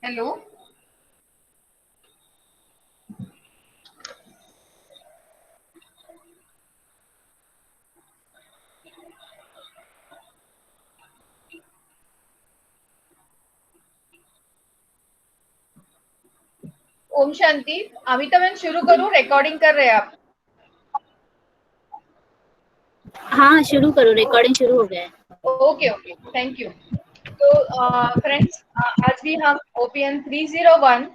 Hello. Om Shanti. Amita मैं शुरू करूं? रिकॉर्डिंग कर रहे हैं आप? हाँ शुरू करो, रिकॉर्डिंग शुरू हो गया है। Okay okay, thank you. तो फ्रेंड्स, आज भी हम OPN 301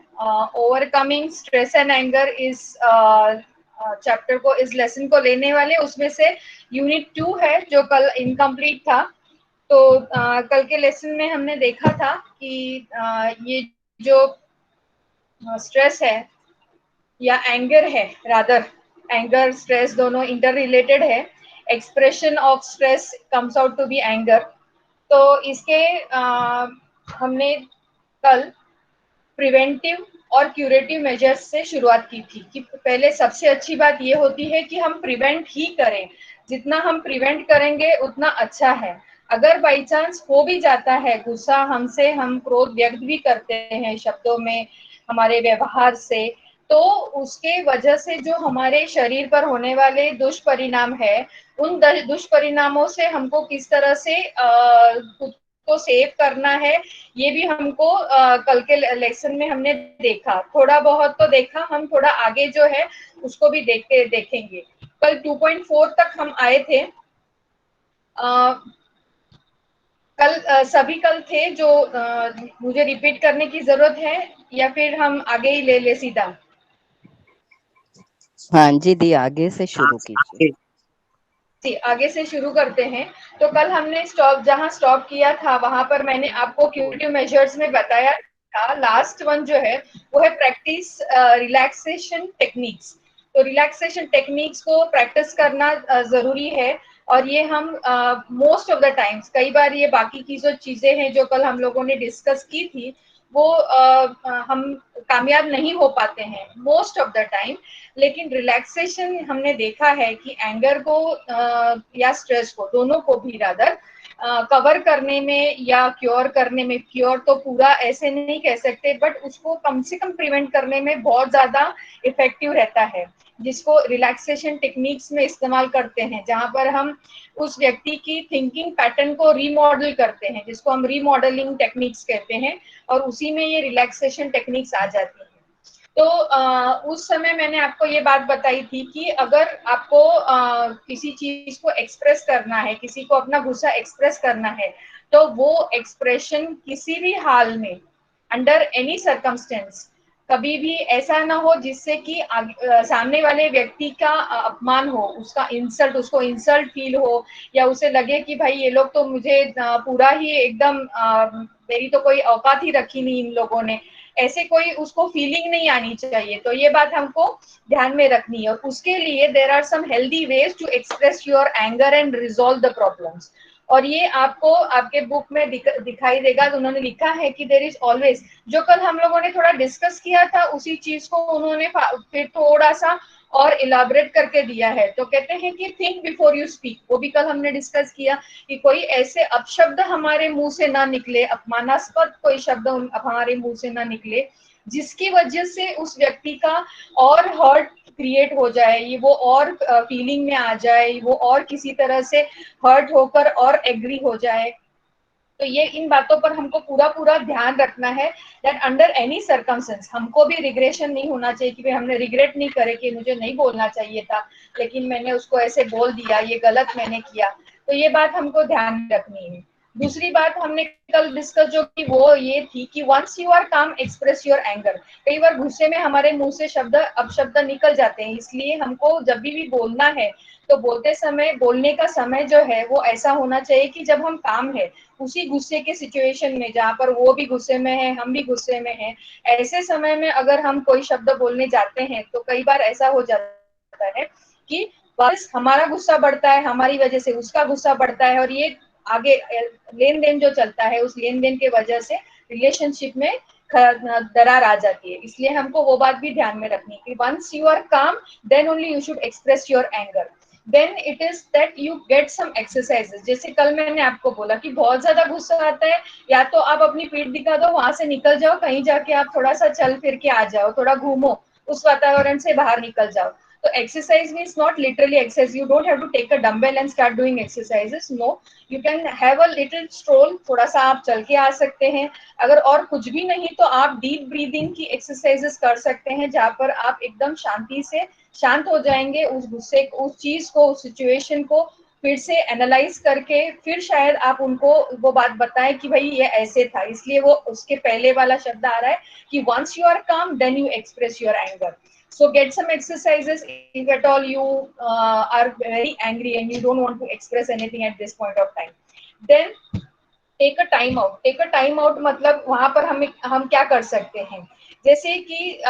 overcoming stress and anger इस चैप्टर को, इस लेसन को लेने वाले। उसमें से यूनिट 2 है जो कल इनकम्प्लीट था। तो कल के लेसन में हमने देखा था कि ये जो स्ट्रेस है या एंगर है, रादर एंगर स्ट्रेस दोनों इंटर रिलेटेड है। Expression of stress comes out to be anger. तो इसके हमने कल प्रिवेंटिव और क्यूरेटिव मेजर्स से शुरुआत की थी कि पहले सबसे अच्छी बात ये होती है कि हम प्रिवेंट ही करें। जितना हम प्रिवेंट करेंगे उतना अच्छा है। अगर बाई चांस हो भी जाता है गुस्सा हमसे, हम क्रोध व्यक्त भी करते हैं शब्दों में, हमारे व्यवहार से, तो उसके वजह से जो हमारे शरीर पर होने वाले दुष्परिणाम है, उन दुष्परिणामों से हमको किस तरह से खुद को सेव करना है, ये भी हमको कल के लेसन में हमने देखा। थोड़ा बहुत तो देखा, हम थोड़ा आगे जो है उसको भी देखेंगे। कल 2.4 तक हम आए थे। कल सभी कल थे जो मुझे रिपीट करने की जरूरत है, या फिर हम आगे ही ले सीधा? हाँ जी दी, आगे से शुरू कीजिए। जी, आगे से शुरू करते हैं। तो कल हमने जहां स्टॉप किया था वहां पर मैंने आपको क्यूरेटिव मेजर्स में बताया था। लास्ट वन जो है वो है प्रैक्टिस रिलैक्सेशन टेक्निक्स। तो रिलैक्सेशन टेक्निक्स को प्रैक्टिस करना जरूरी है। और ये हम मोस्ट ऑफ द टाइम्स, कई बार ये बाकी की जो चीजें हैं जो कल हम लोगों ने डिस्कस की थी वो हम कामयाब नहीं हो पाते हैं मोस्ट ऑफ द टाइम। लेकिन रिलैक्सेशन हमने देखा है कि एंगर को या स्ट्रेस को, दोनों को भी रादर कवर करने में या क्योर करने में, क्योर तो पूरा ऐसे नहीं कह सकते, बट उसको कम से कम प्रिवेंट करने में बहुत ज्यादा इफेक्टिव रहता है, जिसको रिलैक्सेशन टेक्निक्स में इस्तेमाल करते हैं, जहां पर हम उस व्यक्ति की थिंकिंग पैटर्न को रीमॉडल करते हैं, जिसको हम रीमॉडलिंग टेक्निक्स कहते हैं। और उसी में ये रिलैक्सेशन टेक्निक्स आ जाती है। तो उस समय मैंने आपको ये बात बताई थी कि अगर आपको किसी चीज को एक्सप्रेस करना है, किसी को अपना गुस्सा एक्सप्रेस करना है, तो वो एक्सप्रेशन किसी भी हाल में, अंडर एनी सर्कमस्टेंस, कभी भी ऐसा ना हो जिससे कि सामने वाले व्यक्ति का अपमान हो, उसका इंसल्ट, उसको इंसल्ट फील हो, या उसे लगे कि भाई ये लोग तो मुझे पूरा ही एकदम मेरी तो कोई औकात ही रखी नहीं इन लोगों ने, ऐसे कोई उसको फीलिंग नहीं आनी चाहिए। तो ये बात हमको ध्यान में रखनी है। और उसके लिए there are some healthy ways to express your anger and resolve the problems. और ये आपको आपके बुक में दिखाई देगा। तो उन्होंने लिखा है कि देयर इज ऑलवेज, जो कल हम लोगों ने थोड़ा डिस्कस किया था उसी चीज को उन्होंने फिर थोड़ा सा और इलाबरेट करके दिया है। तो कहते हैं कि थिंक बिफोर यू स्पीक, वो भी कल हमने डिस्कस किया कि कोई ऐसे अपशब्द हमारे मुंह से ना निकले, अपमानास्पद कोई शब्द हमारे मुंह से ना निकले जिसकी वजह से उस व्यक्ति का और हर्ट क्रिएट हो जाए, ये वो और फीलिंग में आ जाए, वो और किसी तरह से हर्ट होकर और एग्री हो जाए। तो ये इन बातों पर हमको पूरा पूरा ध्यान रखना है दैट अंडर एनी सर्कमस्टेंस हमको भी रिग्रेशन नहीं होना चाहिए कि भाई हमने रिग्रेट नहीं करे कि मुझे नहीं बोलना चाहिए था, लेकिन मैंने उसको ऐसे बोल दिया, ये गलत मैंने किया। तो ये बात हमको ध्यान में रखनी है। दूसरी बात हमने कल डिस्कस जो की वो ये थी कि वंस यू आर काम एक्सप्रेस योर एंगर। कई बार गुस्से में हमारे मुंह से शब्द अपशब्द निकल जाते हैं, इसलिए हमको जब भी बोलना है तो बोलते समय, बोलने का समय जो है वो ऐसा होना चाहिए कि जब हम काम है उसी गुस्से के सिचुएशन में, जहाँ पर वो भी गुस्से में है, हम भी गुस्से में हैं, ऐसे समय में अगर हम कोई शब्द बोलने जाते हैं तो कई बार ऐसा हो जाता है कि बस हमारा गुस्सा बढ़ता है, हमारी वजह से उसका गुस्सा बढ़ता है, और ये आगे लेन देन जो चलता है उस लेन देन के वजह से रिलेशनशिप में दरार आ जाती है। इसलिए हमको वो बात भी ध्यान में रखनी है कि once you are calm then only you should express your anger. Then it is that you get some exercises. जैसे कल मैंने आपको बोला कि बहुत ज्यादा गुस्सा आता है, या तो आप अपनी पीठ दिखा दो, वहां से निकल जाओ, कहीं जाके आप थोड़ा सा चल फिर के आ जाओ, थोड़ा घूमो, उस वातावरण से बाहर निकल जाओ। तो exercise means not literally exercise, you don't have to take a dumbbell and start doing exercises, no, you can have a little stroll, थोड़ा सा आप चल के आ सकते हैं। अगर और कुछ भी नहीं तो आप डीप ब्रीदिंग की एक्सरसाइजेस कर सकते हैं, जहां पर आप एकदम शांति से शांत हो जाएंगे, उस गुस्से, उस चीज को, उस सिचुएशन को फिर से एनालाइज करके फिर शायद आप उनको वो बात बताएं कि भाई ये ऐसे था, इसलिए वो उसके पहले वाला शब्द आ रहा है कि once you are calm then you express your anger. So get some exercises if at all you are very angry and you don't want to express anything at this point of time. Then take a time out. Take a time out मतलब वहां पर हम क्या कर सकते हैं, जैसे कि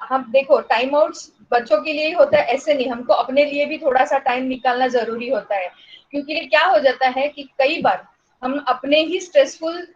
हम देखो टाइम आउट्स बच्चों के लिए ही होता है ऐसे नहीं, हमको अपने लिए भी थोड़ा सा टाइम निकालना जरूरी होता है। क्योंकि क्या हो जाता है कि कई बार हम अपने ही स्ट्रेसफुल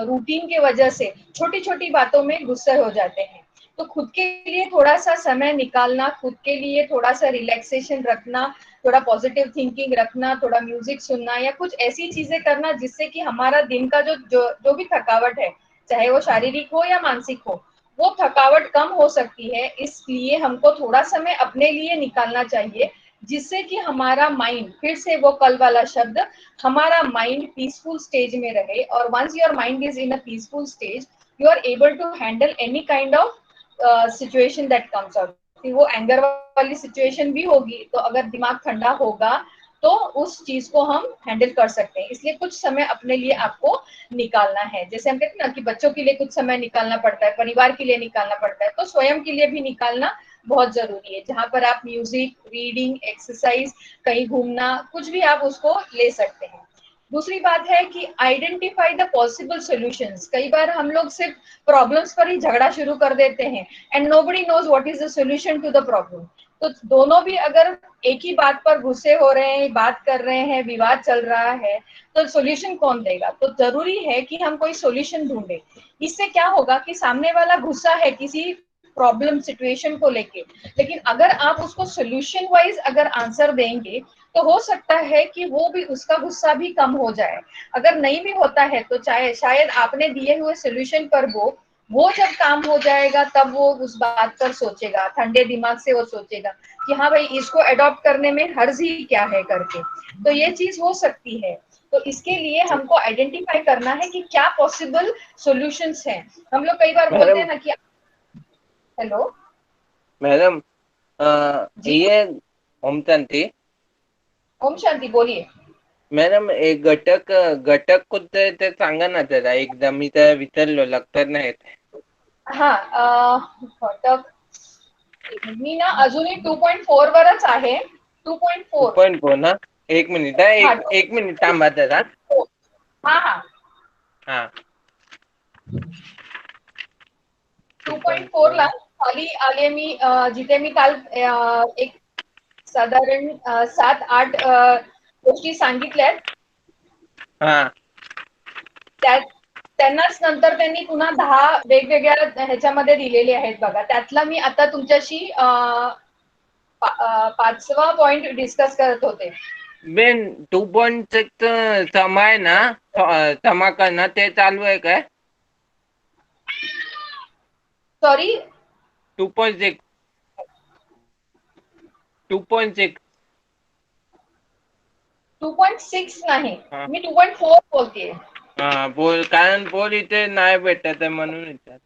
रूटीन के वजह से छोटी छोटी बातों में गुस्से हो जाते हैं। तो खुद के लिए थोड़ा सा समय निकालना, खुद के लिए थोड़ा सा रिलैक्सेशन रखना, थोड़ा पॉजिटिव थिंकिंग रखना, थोड़ा म्यूजिक सुनना, या कुछ ऐसी चीजें करना जिससे कि हमारा दिन का जो भी थकावट है, चाहे वो शारीरिक हो या मानसिक हो, वो थकावट कम हो सकती है। इसलिए हमको थोड़ा समय अपने लिए निकालना चाहिए, जिससे कि हमारा माइंड फिर से वो कल वाला शब्द, हमारा माइंड पीसफुल स्टेज में रहे। और once your mind is in a peaceful stage, you are able to handle any kind of situation that comes out. फिर वो एंगर वाली सिचुएशन भी होगी, तो अगर दिमाग ठंडा होगा तो उस चीज को हम हैंडल कर सकते हैं। इसलिए कुछ समय अपने लिए आपको निकालना है। जैसे हम कहते हैं ना कि बच्चों के लिए कुछ समय निकालना पड़ता है, परिवार के लिए निकालना पड़ता है, तो स्वयं के लिए भी निकालना बहुत जरूरी है, जहां पर आप म्यूजिक, रीडिंग, एक्सरसाइज, कहीं घूमना, कुछ भी आप उसको ले सकते हैं। दूसरी बात है कि आइडेंटिफाई द पॉसिबल सॉल्यूशंस। कई बार हम लोग सिर्फ प्रॉब्लम्स पर ही झगड़ा शुरू कर देते हैं and nobody knows what is the solution to the problem. तो दोनों भी अगर एक ही बात पर गुस्से हो रहे हैं, बात कर रहे हैं, विवाद चल रहा है, तो सॉल्यूशन कौन देगा? तो जरूरी है कि हम कोई सॉल्यूशन ढूंढे। इससे क्या होगा कि सामने वाला गुस्सा है किसी प्रॉब्लम सिचुएशन को लेके, लेकिन अगर आप उसको सॉल्यूशन वाइज अगर आंसर देंगे तो हो सकता है कि वो भी, उसका गुस्सा भी कम हो जाए। अगर नहीं भी होता है तो चाहे शायद आपने दिए हुए सॉल्यूशन पर वो जब काम हो जाएगा तब वो उस बात पर सोचेगा, ठंडे दिमाग से वो सोचेगा कि हाँ भाई इसको अडॉप्ट करने में हर्ज ही क्या है करके। तो ये चीज हो सकती है। तो इसके लिए हमको आइडेंटिफाई करना है कि क्या पॉसिबल सॉल्यूशंस हैं। हम लोग कई बार बोलते मैडम हैं ना कि हेलो मैडम जी, ये ओम शांति ओम शांति, बोलिए। मॅडम एक घटक घटक कोणते ते सांगा ना जरा, एकदा मी तर विसरलो, लक्षात नाही येत. हा घटक, मी ना अजूनही 2.4 वरच आहे, 2.4। 2.4 ना, एक मिनिट हा, हा एक मिनिट थांबा जरा. हा हा हा 2.4 ला 2.4 खाली आले मी, जिथे मी काल एक साधारण 7-8 गोष्टी सांगितल्यात, हा त्यांनाच नंतर त्यांनी पुन्हा 10 वेगवेगळ्या ह्याच्यामध्ये दिलेले आहेत बघा। त्यातला मी आता तुमच्याशी 5वा पॉइंट डिस्कस करत होते। बेन 2.6 समय ना, क्षमा करणं ते चालू आहे काय? सॉरी, 2.6 2.6 2.6 नाही, हा मी 2.4 बोलतेय। हा बोल, कारण बोल इथे नाही भेटत आहे म्हणून विचार.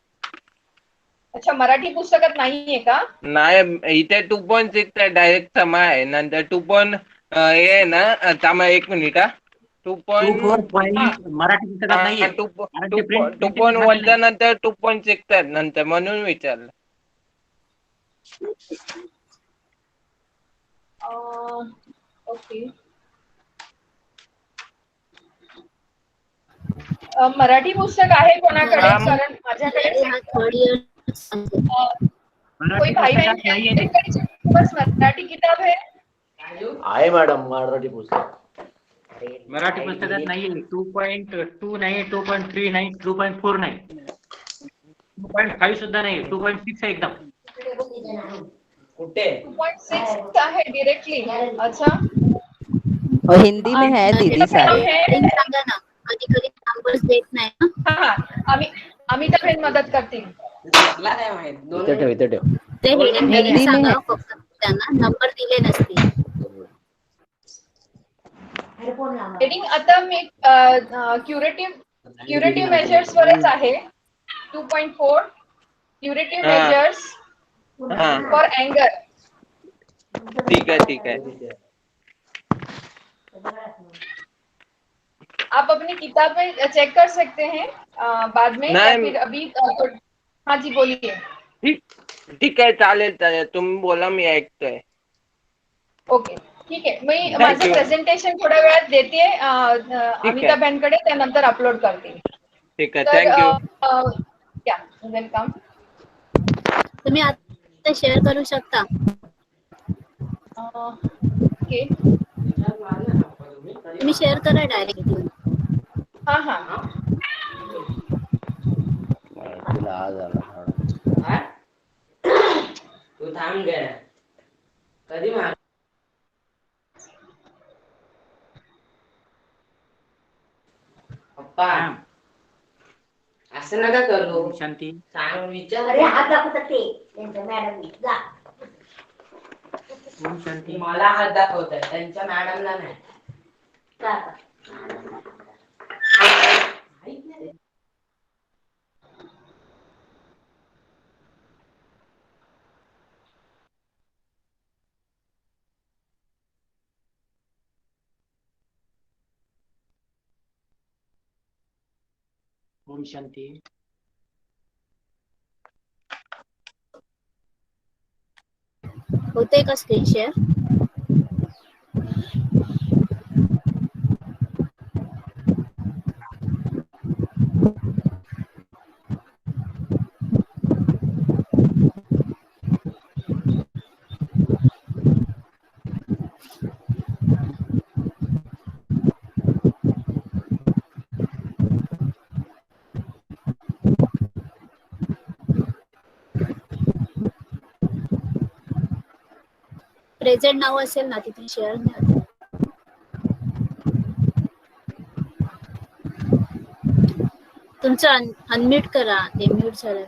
अच्छा, मराठी पुस्तकात नाहीये का? नाही, इथे 2.6 डायरेक्ट समय आहे, नंतर 2. हे आहे ना, थांबा एक मिनिट हा. 2.4 मराठी पुस्तकात नाहीये, कारण ते प्रिंट 2.1 झालेलं आहे. नंतर 2.6 नंतर म्हणून विचारलं. ओके, मराठी पुस्तक आहे कोणाकडे? हा, कारण माझ्याकडे हा थर्ड ईयर कोई मराठी भाई बहन पुस्तकात नाहीये ते. जिनके पास मराठी किताब है? आहे मॅडम मराठी पुस्तक. मराठी पुस्तकात नाहीये. 2.2 नाही, 2.3 नाही, 2.4 नाही, 2.5 सुद्धा नाही, 2.6 आहे एकदम. कुठे 2.6 आहे डायरेक्टली. अच्छा, और हिंदी में है दीदी सारे. स्पेलिंग सांगा ना, कधी कधी नंबर्स देत नाही ना. हा, अमिता बहन मदत करतील. इथे ठेव. ते हेडिंग हिंदी में सांगा है. फक्त, त्यांना नंबर दिले नसतील. हेडिंग आता मी क्युरेटिव्ह मेजर्स वरच आहे. 2.4 क्युरेटिव्ह हा. मेजर्स हा, फॉर एंगर. ठीक है. आप अपनी किताब में चेक कर सकते हैं बाद में, या नहीं. फिर अभी हाँ जी बोलिए. ठीक आहे, चालेल. तुम्ही बोला, मी ऐकतोय. ओके, ठीक आहे. मी Thank माझं you. प्रेझेंटेशन थोड्या वेळात देते ठीक अमिता आहे. बहनकडे, त्यानंतर अपलोड करते. ठीक आहे, तर थँक्यू. या वेलकम. तुम्ही आता शेअर करू शकता. ओके, तुम्ही शेअर करा डायरेक्टली. हा. तुला आज आला तू थांब गे कधी पप्पा असं नका करू. शांती. सांग विचार. अरे हात दाखवतात ते त्यांच्या मॅडम जा. ओम शांती. मला हात दाखवतात, त्यांच्या मॅडमला नाही. ओम शांती. होते का स्क्रीन शेअर? प्रेझेंट नाव असेल ना तिथे शेअर नाही होत. तुमचं अनम्यूट करा, ते म्यूट झालं.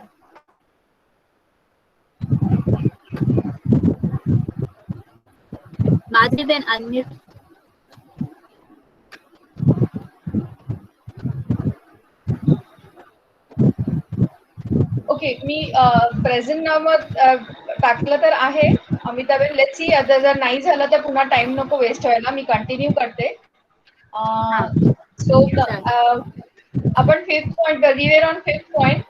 Madhavi Ben unmute. ओके, मी प्रेझेंट नाव टाकलं तर आहे अमिता बहन. लेट्स सी, आता जर नाही झालं तर पुन्हा टाइम नको वेस्ट व्हायला, मी कंटिन्यू करते. सो अपन 5th point, we were on 5th point.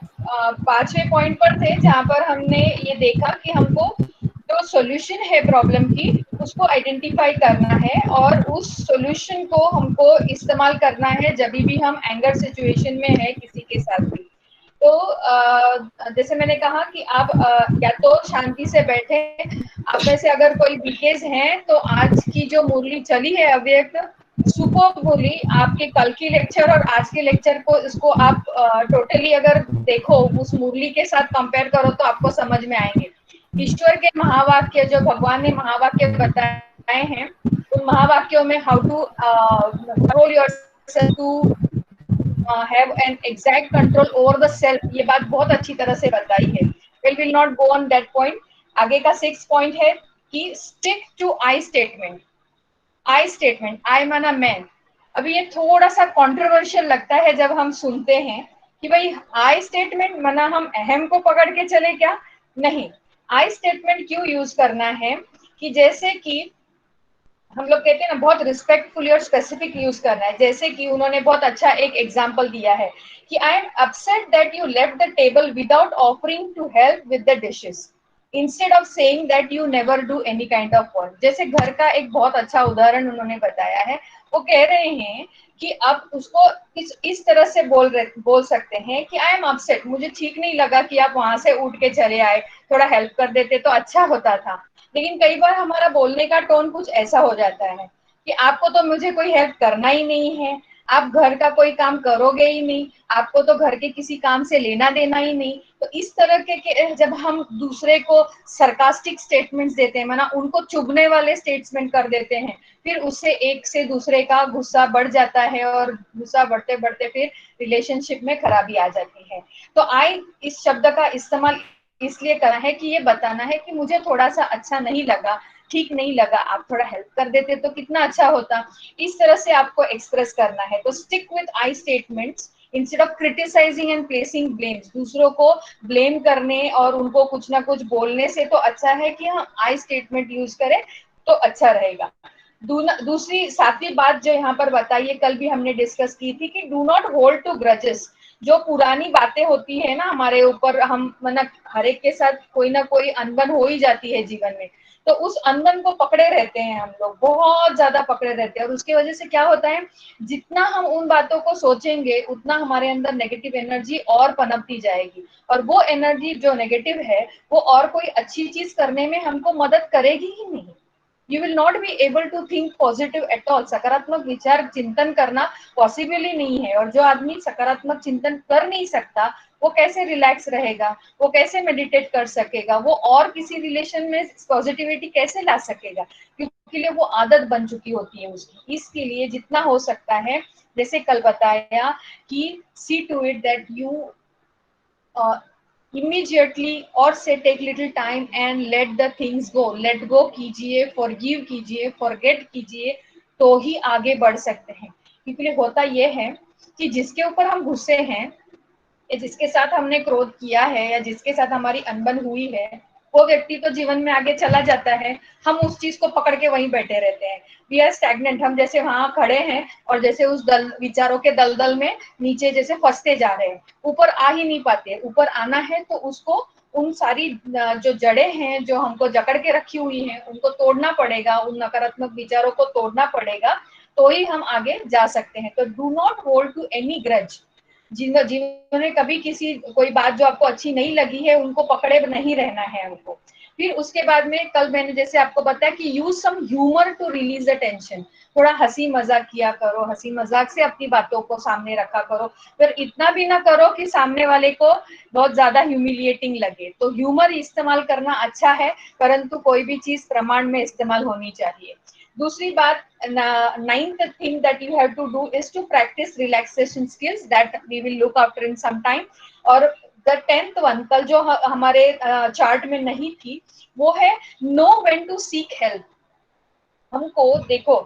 5वें पॉइंट पर थे जहाँ पर हमने ये देखा कि हमको जो सॉल्यूशन है प्रॉब्लम की उसको आइडेंटिफाई करना है, और उस सॉल्यूशन को हमको इस्तेमाल करना है जब भी हम एंगर सिचुएशन में है किसी के साथ भी. तो जैसे मैंने कहा कि आप या तो शांति से बैठे. आप में से अगर कोई बीकेज हैं तो आज की जो मुरली चली है अव्यक्त, सुपर बोली. आपके कल की लेक्चर और आज के लेक्चर को, इसको आप टोटली अगर देखो, उस मुरली के साथ कंपेयर करो तो आपको समझ में आएंगे. ईश्वर के महावाक्य, जो भगवान ने महावाक्य बताए हैं, उन महावाक्यों में how to control yourself, to have an exact control over the self, ये बात बहुत अच्छी तरह से बताई है. We will not go on that point. आगे का 6 पॉइंट है कि stick to I statement. I statement, I माना मैं. अभी ये थोड़ा सा कॉन्ट्रोवर्शियल लगता है जब हम सुनते हैं कि भाई आई स्टेटमेंट माना हम अहम को पकड़ के चले क्या? नहीं. आई स्टेटमेंट क्यों यूज करना है कि जैसे कि हम लोग कहते हैं ना, बहुत रिस्पेक्टफुली और स्पेसिफिक यूज करना है. जैसे कि उन्होंने बहुत अच्छा एक एग्जांपल दिया है कि I am upset that you left the table without offering to help with the dishes, instead of saying that you never do any kind of work. जैसे घर का एक बहुत अच्छा उदाहरण उन्होंने बताया है. वो कह रहे हैं कि आप उसको इस तरह से बोल सकते हैं कि आई एम अपसेट, मुझे ठीक नहीं लगा कि आप वहां से उठ के चले आए, थोड़ा हेल्प कर देते तो अच्छा होता था. लेकिन कई बार हमारा बोलने का टोन कुछ ऐसा हो जाता है कि आपको तो मुझे कोई हेल्प करना ही नहीं है, आप घर का कोई काम करोगे ही नहीं, आपको तो घर के किसी काम से लेना देना ही नहीं। तो इस तरह के जब हम दूसरे को सरकास्टिक स्टेटमेंट्स देते हैं, माना उनको चुभने वाले स्टेटमेंट कर देते हैं, फिर उससे एक से दूसरे का गुस्सा बढ़ जाता है और गुस्सा बढ़ते बढ़ते फिर रिलेशनशिप में खराबी आ जाती है। तो आई इस शब्द का इस्तेमाल इसलिए करा है कि ये बताना है कि मुझे थोड़ा सा अच्छा नहीं लगा, ठीक नहीं लगा, आप थोड़ा हेल्प कर देते तो कितना अच्छा होता। इस तरह से आपको एक्सप्रेस करना है। तो stick with I statements instead of criticising and placing blames. दूसरों को ब्लेम करने और उनको कुछ ना कुछ बोलने से तो अच्छा है कि हम आई स्टेटमेंट यूज करें तो अच्छा रहेगा। दूसरी सातवीं बात जो यहाँ पर बताइए, कल भी हमने डिस्कस की थी कि do not hold to grudges. जो पुरानी बातें होती है ना हमारे ऊपर, हम मतलब हर एक के साथ कोई ना कोई अनबन हो ही जाती है जीवन में, तो उस अनबन को पकड़े रहते हैं हम लोग, बहुत ज्यादा पकड़े रहते हैं। और उसकी वजह से क्या होता है, जितना हम उन बातों को सोचेंगे उतना हमारे अंदर नेगेटिव एनर्जी और पनपती जाएगी, और वो एनर्जी जो नेगेटिव है वो और कोई अच्छी चीज करने में हमको मदद करेगी ही नहीं। You will not be able to think positive at all. सकारात्मक विचार चिंतन करना पॉसिबल ही नहीं है, और जो आदमी सकारात्मक चिंतन कर नहीं सकता वो कैसे रिलैक्स रहेगा, वो कैसे मेडिटेट कर सकेगा, वो और किसी रिलेशन में पॉजिटिविटी कैसे ला सकेगा, क्योंकि लिए वो आदत बन चुकी होती है उसकी। इसके लिए जितना हो सकता है, जैसे कल बताया कि see to it that you immediately और से take little time and let the things go. Let go कीजिए, फॉरगिव कीजिए, फॉरगेट कीजिए, तो ही आगे बढ़ सकते हैं। क्योंकि होता ये है कि जिसके ऊपर हम गुस्से हैं, या जिसके साथ हमने क्रोध किया है, या जिसके साथ हमारी अनबन हुई है, वो व्यक्ति तो जीवन में आगे चला जाता है, हम उस चीज को पकड़ के वहीं बैठे रहते हैं। We are stagnant. हम जैसे वहां खड़े हैं और जैसे उस विचारों के दलदल में नीचे जैसे फंसते जा रहे हैं, ऊपर आ ही नहीं पाते। ऊपर आना है तो उसको उन सारी जो जड़ें हैं जो हमको जकड़ के रखी हुई हैं उनको तोड़ना पड़ेगा, उन नकारात्मक विचारों को तोड़ना पड़ेगा, तो ही हम आगे जा सकते हैं। तो do not hold to any grudge. जिन्होंने कभी किसी कोई बात जो आपको अच्छी नहीं लगी है उनको पकड़े नहीं रहना है हमको। फिर उसके बाद में कल मैंने जैसे आपको बताया कि use some humour to release the tension. थोड़ा हंसी मजाक किया करो, हंसी मजाक से अपनी बातों को सामने रखा करो। फिर इतना भी ना करो कि सामने वाले को बहुत ज्यादा ह्यूमिलिएटिंग लगे। तो ह्यूमर इस्तेमाल करना अच्छा है, परंतु कोई भी चीज प्रमाण में इस्तेमाल होनी चाहिए। दूसरी बात, ninth thing that you have to do is to practice relaxation skills that we will look after in some time. और the 10th one कल जो हमारे चार्ट में नहीं थी, वो है know when to seek help। हमको देखो,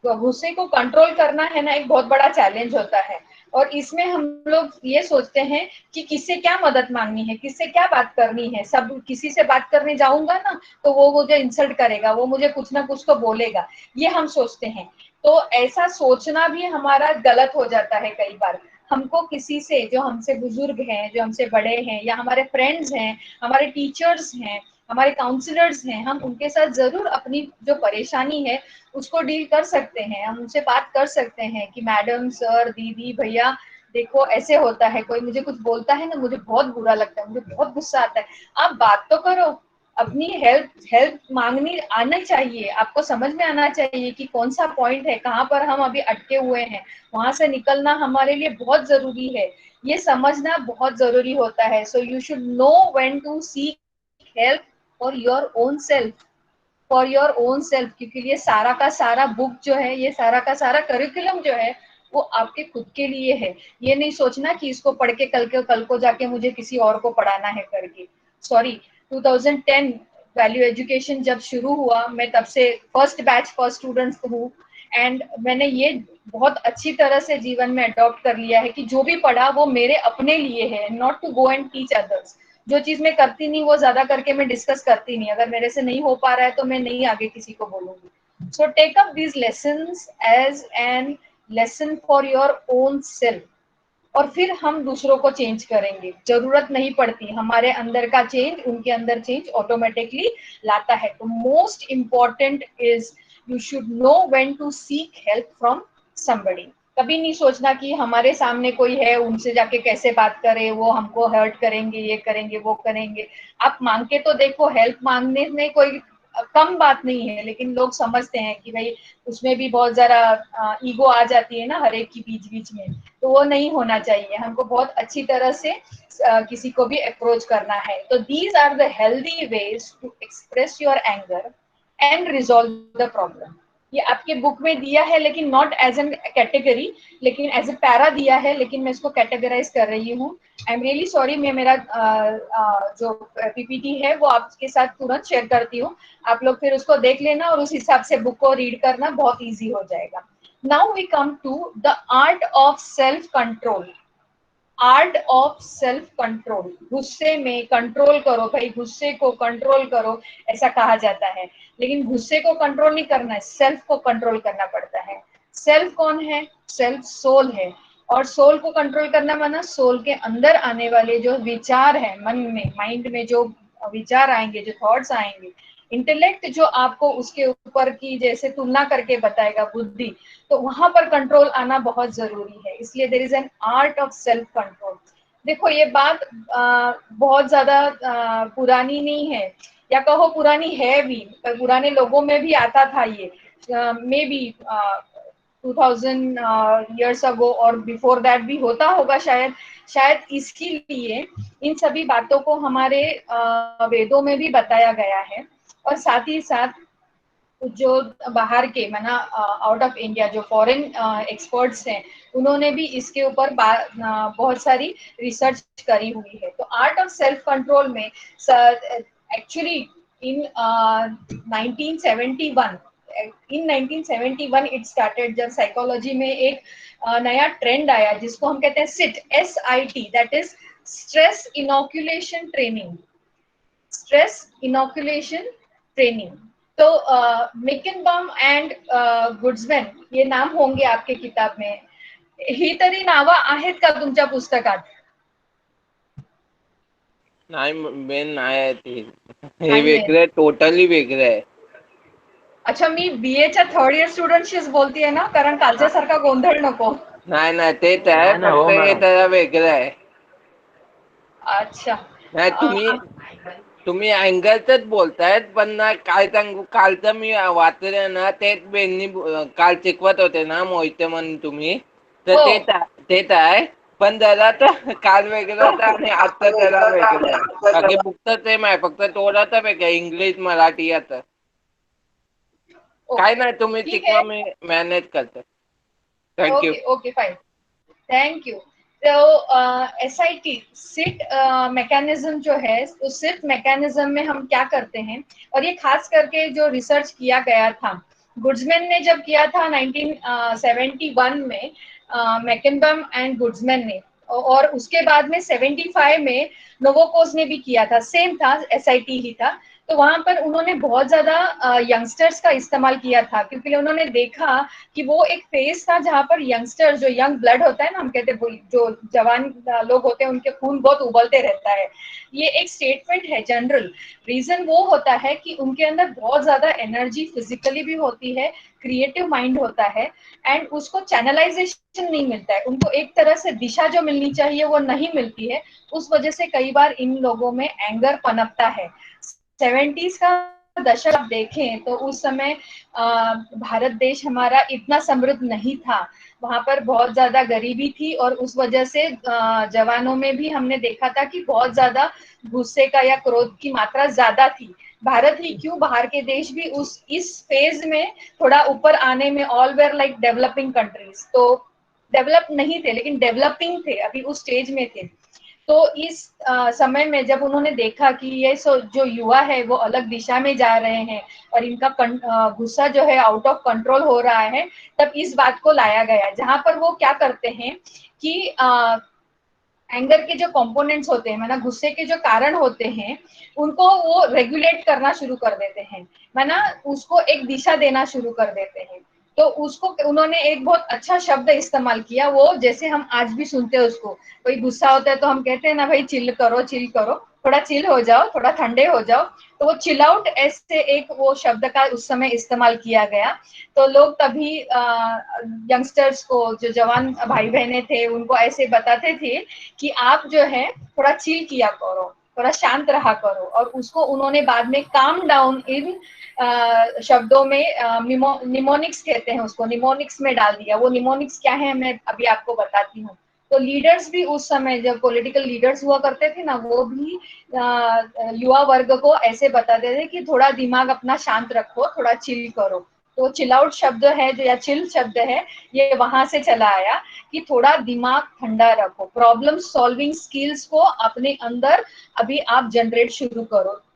गुस्से को कंट्रोल करना है ना, एक बहुत बड़ा चैलेंज होता है। और इसमें हम लोग ये सोचते हैं कि किससे क्या मदद मांगनी है, किससे क्या बात करनी है। सब किसी से बात करने जाऊंगा ना तो वो मुझे इंसल्ट करेगा, वो मुझे कुछ ना कुछ तो बोलेगा, ये हम सोचते हैं। तो ऐसा सोचना भी हमारा गलत हो जाता है कई बार। हमको किसी से, जो हमसे बुजुर्ग हैं, जो हमसे बड़े हैं, या हमारे फ्रेंड्स हैं, हमारे टीचर्स हैं, हमारे काउंसलर्स हैं, हम उनके साथ जरूर अपनी जो परेशानी है उसको डील कर सकते हैं। हम उनसे बात कर सकते हैं कि मैडम, सर, दीदी, भैया, देखो ऐसे होता है, कोई मुझे कुछ बोलता है ना, मुझे बहुत बुरा लगता है, मुझे बहुत गुस्सा आता है। आप बात तो करो, अपनी हेल्प मांगनी आना चाहिए, आपको समझ में आना चाहिए कि कौन सा पॉइंट है, कहाँ पर हम अभी अटके हुए हैं, वहां से निकलना हमारे लिए बहुत जरूरी है। ये समझना बहुत जरूरी होता है। So you should know when to seek help for your own self, for your own self. क्योंकि ये सारा का सारा बुक जो है, ये सारा का सारा करिकुलम जो है, वो आपके खुद के लिए है। ये नहीं सोचना कि इसको पढ़ के कल को जाके मुझे किसी और को पढ़ाना है करके। सॉरी, 2010 वैल्यू एजुकेशन जब शुरू हुआ, मैं तब से फर्स्ट बैच फर्स्ट स्टूडेंट हूँ, एंड मैंने ये बहुत अच्छी तरह से जीवन में अडॉप्ट कर लिया है कि जो भी पढ़ा वो मेरे अपने लिए है, not to go and teach others. जो चीज मैं करती नहीं वो ज्यादा करके मैं डिस्कस करती नहीं, अगर मेरे से नहीं हो पा रहा है तो मैं नहीं आगे किसी को बोलूंगी। So take up these lessons as an lesson for your own self, और फिर हम दूसरों को चेंज करेंगे। जरूरत नहीं पड़ती, हमारे अंदर का चेंज उनके अंदर चेंज ऑटोमेटिकली लाता है। तो most important is you should know when to seek help from somebody. कभी नहीं सोचना कि हमारे सामने कोई है, उनसे जाके कैसे बात करें, वो हमको हर्ट करेंगे, ये करेंगे, वो करेंगे। आप मांग के तो देखो, हेल्प मांगने में कोई कम बात नहीं है, लेकिन लोग समझते हैं कि भाई उसमें भी बहुत ज्यादा ईगो आ जाती है ना हर एक की बीच बीच में, तो वो नहीं होना चाहिए। हमको बहुत अच्छी तरह से किसी को भी अप्रोच करना है। तो these are the healthy ways to express your anger and resolve the problem. ये आपके बुक में दिया है, लेकिन नॉट एज एन कैटेगरी, लेकिन एज ए पैरा दिया है, लेकिन मैं इसको कैटेगराइज कर रही हूँ। आई एम रियली सॉरी, मैं मेरा जो पीपीटी है वो आपके साथ तुरंत शेयर करती हूँ, आप लोग फिर उसको देख लेना और उस हिसाब से बुक को रीड करना बहुत इजी हो जाएगा। Now we come to the art of self control. Art of self control, गुस्से में कंट्रोल करो भाई, गुस्से को कंट्रोल करो ऐसा कहा जाता है, लेकिन गुस्से को कंट्रोल नहीं करना है, सेल्फ को कंट्रोल करना पड़ता है। सेल्फ कौन है? सेल्फ सोल है। और सोल को कंट्रोल करना माना सोल के अंदर आने वाले जो विचार है, मन में, माइंड में जो विचार आएंगे, जो थॉट्स आएंगे, इंटेलेक्ट जो आपको उसके ऊपर की जैसे तुलना करके बताएगा, बुद्धि, तो वहां पर कंट्रोल आना बहुत जरूरी है। इसलिए there is an art of self control. देखो ये बात बहुत ज्यादा पुरानी नहीं है, या कहो पुरानी है भी, पुराने लोगों में भी आता था ये, मे बी 2000 years ago और बिफोर दैट भी होता होगा शायद। शायद इसके लिए इन सभी बातों को हमारे वेदों में भी बताया गया है। और साथ ही साथ जो बाहर के माना आउट ऑफ इंडिया जो फॉरेन एक्सपर्ट्स हैं, उन्होंने भी इसके ऊपर बहुत सारी रिसर्च करी हुई है। तो आर्ट ऑफ सेल्फ कंट्रोल में एक्चुअली इन 1971 इट स्टार्टेड, जब साइकोलॉजी में एक नया ट्रेंड आया जिसको हम कहते हैं sit, SIT, that is stress inoculation training. Stress inoculation training. तो मिकनबॉम एंड गुड्समैन ये नाम होंगे आपके किताब में, ही तरी नावं आहेत का तुमच्या पुस्तकात? नाही मेन नाही आहे ते, हे वेगळं आहे, टोटली वेगळं आहे. अच्छा, मी BA च्या थर्ड इयर स्टुडंटशीच बोलतीये ना, कारण कालच्या सारखा गोंधळ नको. नाही नाही तेच आहे, नाही, हो फक्त हे मॅडम. जरा वेगळं आहे. अच्छा, नाही तुम्ही अँगरच बोलतायत, पण ना काय सांगू, कालचं मी वाचलं ना, तेच बेननी काल शिकवत होते ना मोहिते म्हणून तुम्ही, तर तेच आहे. पण जरा तर काल वेगळं होतं आणि आता जरा वेगळं आहे. बाकी बुक तर सेम आहे, फक्त थोडंसं वेगळं, इंग्लिश मराठी आता. काय नाही, तुम्ही शिकवा, मी मॅनेज करतो. Thank you. Okay fine, thank you. तो SIT सिट मैकेनिज्म जो है, उस सिट मैकेनिज्म में हम क्या करते हैं, और ये खास करके जो रिसर्च किया गया था, गुड्समैन ने जब किया था 1971 में, मैकनबम एंड गुड्समैन ने, और उसके बाद में 75 में नोवोकोस ने भी किया था, सेम था, SIT ही था। तो वहां पर उन्होंने बहुत ज्यादा यंगस्टर्स का इस्तेमाल किया था, क्योंकि उन्होंने देखा कि वो एक फेज था जहां पर यंगस्टर, जो यंग ब्लड होता है ना, हम कहते हैं जो जवान लोग होते हैं, उनके खून बहुत उबलते रहता है। ये एक स्टेटमेंट है जनरल। रीजन वो होता है कि उनके अंदर बहुत ज्यादा एनर्जी फिजिकली भी होती है, क्रिएटिव माइंड होता है, एंड उसको चैनलाइजेशन नहीं मिलता है, उनको एक तरह से दिशा जो मिलनी चाहिए वो नहीं मिलती है। उस वजह से कई बार इन लोगों में एंगर पनपता है। 70s का दशक आप देखें तो उस समय भारत देश हमारा इतना समृद्ध नहीं था, वहां पर बहुत ज्यादा गरीबी थी, और उस वजह से जवानों में भी हमने देखा था कि बहुत ज्यादा गुस्से का या क्रोध की मात्रा ज्यादा थी। भारत ही क्यों, बाहर के देश भी इस फेज में थोड़ा ऊपर आने में, all where like developing countries, तो डेवलप नहीं थे लेकिन डेवलपिंग थे, अभी उस स्टेज में थे। तो इस समय में जब उन्होंने देखा कि ये जो युवा है वो अलग दिशा में जा रहे हैं और इनका गुस्सा जो है आउट ऑफ कंट्रोल हो रहा है, तब इस बात को लाया गया, जहां पर वो क्या करते हैं कि एंगर के जो कंपोनेंट्स होते हैं, माना गुस्से के जो कारण होते हैं, उनको वो रेगुलेट करना शुरू कर देते हैं, माना उसको एक दिशा देना शुरू कर देते हैं। तो उसको उन्होंने एक बहुत अच्छा शब्द इस्तेमाल किया, वो जैसे हम आज भी सुनते हैं उसको, कोई गुस्सा होता है तो हम कहते हैं ना भाई चिल करो, थोड़ा चिल हो जाओ, थोड़ा ठंडे हो जाओ। तो वो चिल आउट ऐसे एक वो शब्द का उस समय इस्तेमाल किया गया। तो लोग तभी यंगस्टर्स को, जो जवान भाई बहने थे, उनको ऐसे बताते थे कि आप जो है थोड़ा चिल किया करो, थोड़ा शांत रहा करो। और उसको उन्होंने बाद में काम डाउन इन शब्दों में निमोनिक्स कहते हैं उसको, निमोनिक्स में डाल दिया। वो निमोनिक्स क्या है मैं अभी आपको बताती हूँ। तो लीडर्स भी उस समय जब पॉलिटिकल लीडर्स हुआ करते थे ना, वो भी युवा वर्ग को ऐसे बताते थे कि थोड़ा दिमाग अपना शांत रखो, थोड़ा चिल करो। तो चिल आउट शब्द है जो, या चिल शब्द है, ये वहां से चला आया कि थोड़ा दिमाग ठंडा रखो, प्रॉब्लम सॉल्विंग स्किल्स को अपने अंदर अभी आप जनरेट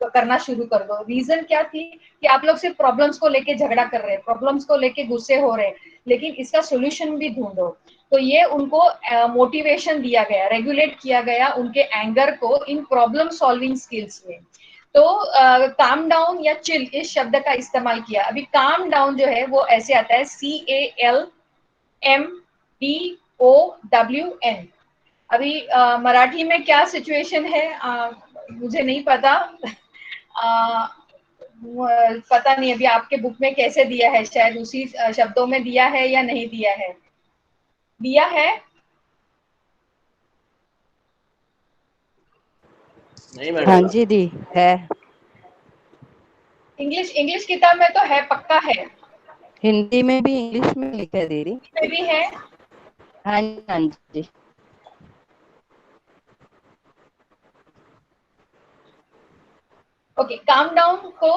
करना शुरू कर दो। रीजन क्या थी कि आप लोग सिर्फ प्रॉब्लम्स को लेके झगड़ा कर रहे हैं, प्रॉब्लम्स को लेके गुस्से हो रहे हैं, लेकिन इसका सोल्यूशन भी ढूंढो। तो ये उनको मोटिवेशन दिया गया, रेगुलेट किया गया उनके एंगर को इन प्रॉब्लम सॉल्विंग स्किल्स में। तो काम डाउन या चिल इस शब्द का इस्तेमाल किया। अभी काम डाउन जो है वो ऐसे आता है CALMDOWN। अभी मराठी में क्या सिचुएशन है मुझे नहीं पता। पता नहीं अभी आपके बुक में कैसे दिया है, शायद उसी शब्दों में दिया है या नहीं दिया है। दिया है? नहीं हाँ मैडम। जी दी है। इंग्लिश किताब में तो है, पक्का है। हिंदी में भी इंग्लिश में लिखा है दीदी। में भी है। हाँ जी हाँ जी। ओके, काम डाउन को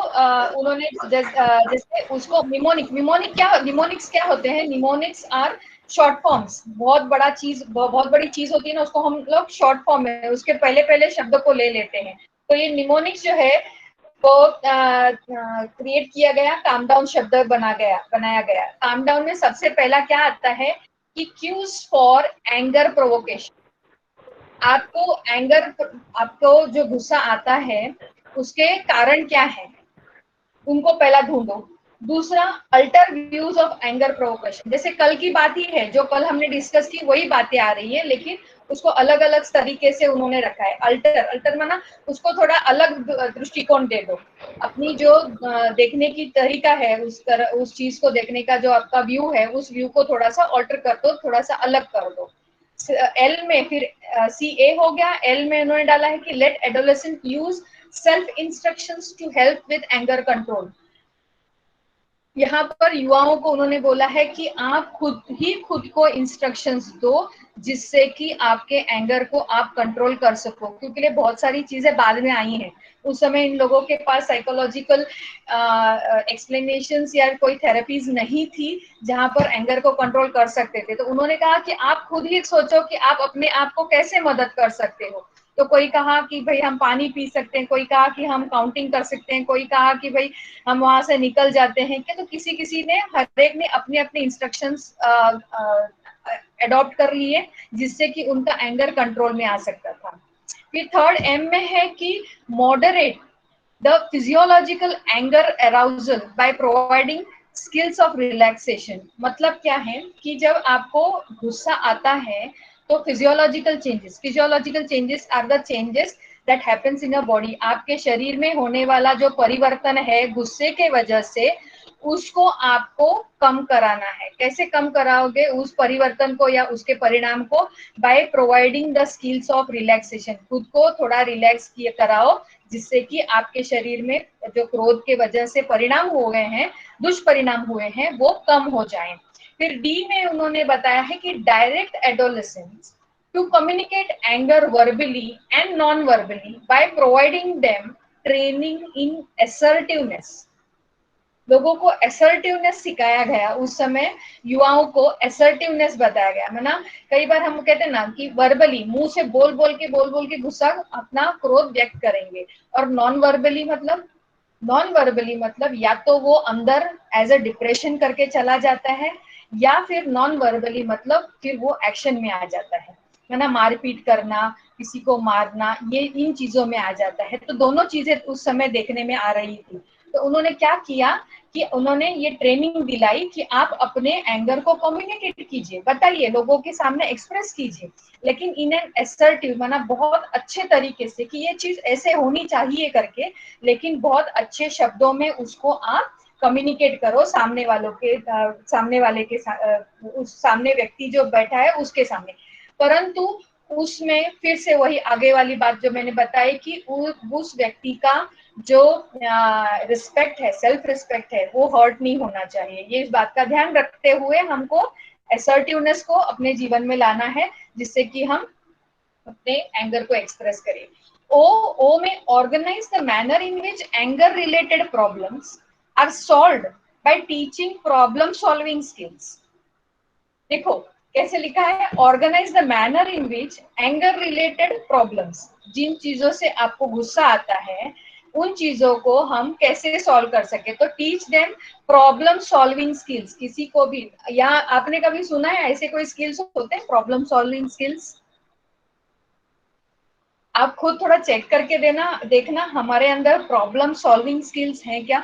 उन्होंने जैसे उसको निमोनिक्स क्या होते हैं? Mnemonics are short forms. बहुत बड़ी चीज होती है ना, उसको हम लोग शॉर्ट फॉर्म में उसके पहले पहले शब्द को ले लेते हैं। तो ये निमोनिक्स जो है वो क्रिएट किया गया, काम डाउन शब्द बनाया गया। काम डाउन में सबसे पहला क्या आता है कि क्यूज फॉर एंगर प्रोवोकेशन। आपको जो गुस्सा आता है उसके कारण क्या है, उनको पहला ढूंढो। दूसरा, alter views of anger provocation. जैसे कल की बात ही है, जो कल हमने डिस्कस की वही बातें आ रही है, लेकिन उसको अलग अलग तरीके से उन्होंने रखा है। अल्टर माना उसको थोड़ा अलग दृष्टिकोण दे दो। अपनी जो देखने की तरीका है, उस चीज को देखने का जो आपका व्यू है, उस व्यू को थोड़ा सा ऑल्टर कर दो, थोड़ा सा अलग कर दो। एल में फिर CA हो गया। एल में उन्होंने डाला है कि let adolescent use self instructions to help with anger control. यहाँ पर युवाओं को उन्होंने बोला है कि आप खुद को इंस्ट्रक्शंस दो, जिससे कि आपके एंगर को आप कंट्रोल कर सको। क्योंकि ये बहुत सारी चीजें बाद में आई हैं, उस समय इन लोगों के पास साइकोलॉजिकल एक्सप्लेनेशंस या कोई थेरेपीज नहीं थी जहां पर एंगर को कंट्रोल कर सकते थे। तो उन्होंने कहा कि आप खुद ही सोचो कि आप अपने आप को कैसे मदद कर सकते हो। तो कोई कहा कि भाई हम पानी पी सकते हैं, कोई कहा कि हम काउंटिंग कर सकते हैं, कोई कहा कि भाई हम वहां से निकल जाते हैं क्या। तो किसी किसी ने, हर एक ने अपने अपने इंस्ट्रक्शंस अडॉप्ट कर लिए, जिससे कि उनका एंगर कंट्रोल में आ सकता था। फिर थर्ड M में है कि moderate the physiological anger arousal by providing skills of relaxation. मतलब क्या है कि जब आपको गुस्सा आता है तो physiological changes are the changes that happens in your body. आपके शरीर में होने वाला जो परिवर्तन है गुस्से के वजह से, उसको आपको कम कराना है। कैसे कम कराओगे उस परिवर्तन को या उसके परिणाम को? By providing the skills of relaxation. खुद को थोड़ा रिलैक्स कराओ, जिससे कि आपके शरीर में जो क्रोध के वजह से परिणाम हुए हैं, दुष्परिणाम हुए हैं, वो कम हो जाएं। फिर D में उन्होंने बताया है कि direct adolescents to communicate anger verbally and non verbally by providing them training in assertiveness. लोगों को असर्टिवनेस सिखाया गया उस समय, युवाओं को असर्टिवनेस बताया गया। है ना, कई बार हम कहते हैं ना कि वर्बली मुंह से बोल बोल के गुस्सा अपना क्रोध व्यक्त करेंगे, और नॉन वर्बली मतलब या तो वो अंदर एज अ डिप्रेशन करके चला जाता है, या फिर नॉन वर्बली मतलब फिर वो एक्शन में आ जाता है ना, मारपीट करना, किसी को मारना, ये इन चीजों में आ जाता है। तो दोनों चीजें उस समय देखने में आ रही थी। तो उन्होंने क्या किया कि उन्होंने ये ट्रेनिंग दिलाई कि आप अपने एंगर को कम्युनिकेट कीजिए, बताइए, लोगों के सामने एक्सप्रेस कीजिए, लेकिन इन एन असर्टिव माना बहुत अच्छे तरीके से कि ये चीज ऐसे होनी चाहिए करके, लेकिन बहुत अच्छे शब्दों में उसको आप कम्युनिकेट करो सामने वाले के उस सामने व्यक्ति जो बैठा है उसके सामने। परंतु उसमें फिर से वही आगे वाली बात जो मैंने बताई कि उस व्यक्ति का जो रिस्पेक्ट है, सेल्फ रिस्पेक्ट है, वो हर्ट नहीं होना चाहिए। ये इस बात का ध्यान रखते हुए हमको असर्टिवनेस को अपने जीवन में लाना है, जिससे कि हम अपने एंगर को एक्सप्रेस करें। ओ में organise the manner in which anger related problems are solved by teaching problem solving skills. देखो कैसे लिखा है, organise the manner in which anger related problems, जिन चीजों से आपको गुस्सा आता है उन चीजों को हम कैसे सॉल्व कर सके, तो teach them problem solving skills. किसी को भी, या आपने कभी सुना है ऐसे कोई स्किल्स होते हैं प्रॉब्लम सॉल्विंग स्किल्स? आप खुद थोड़ा चेक करके देखना हमारे अंदर प्रॉब्लम सॉल्विंग स्किल्स हैं क्या।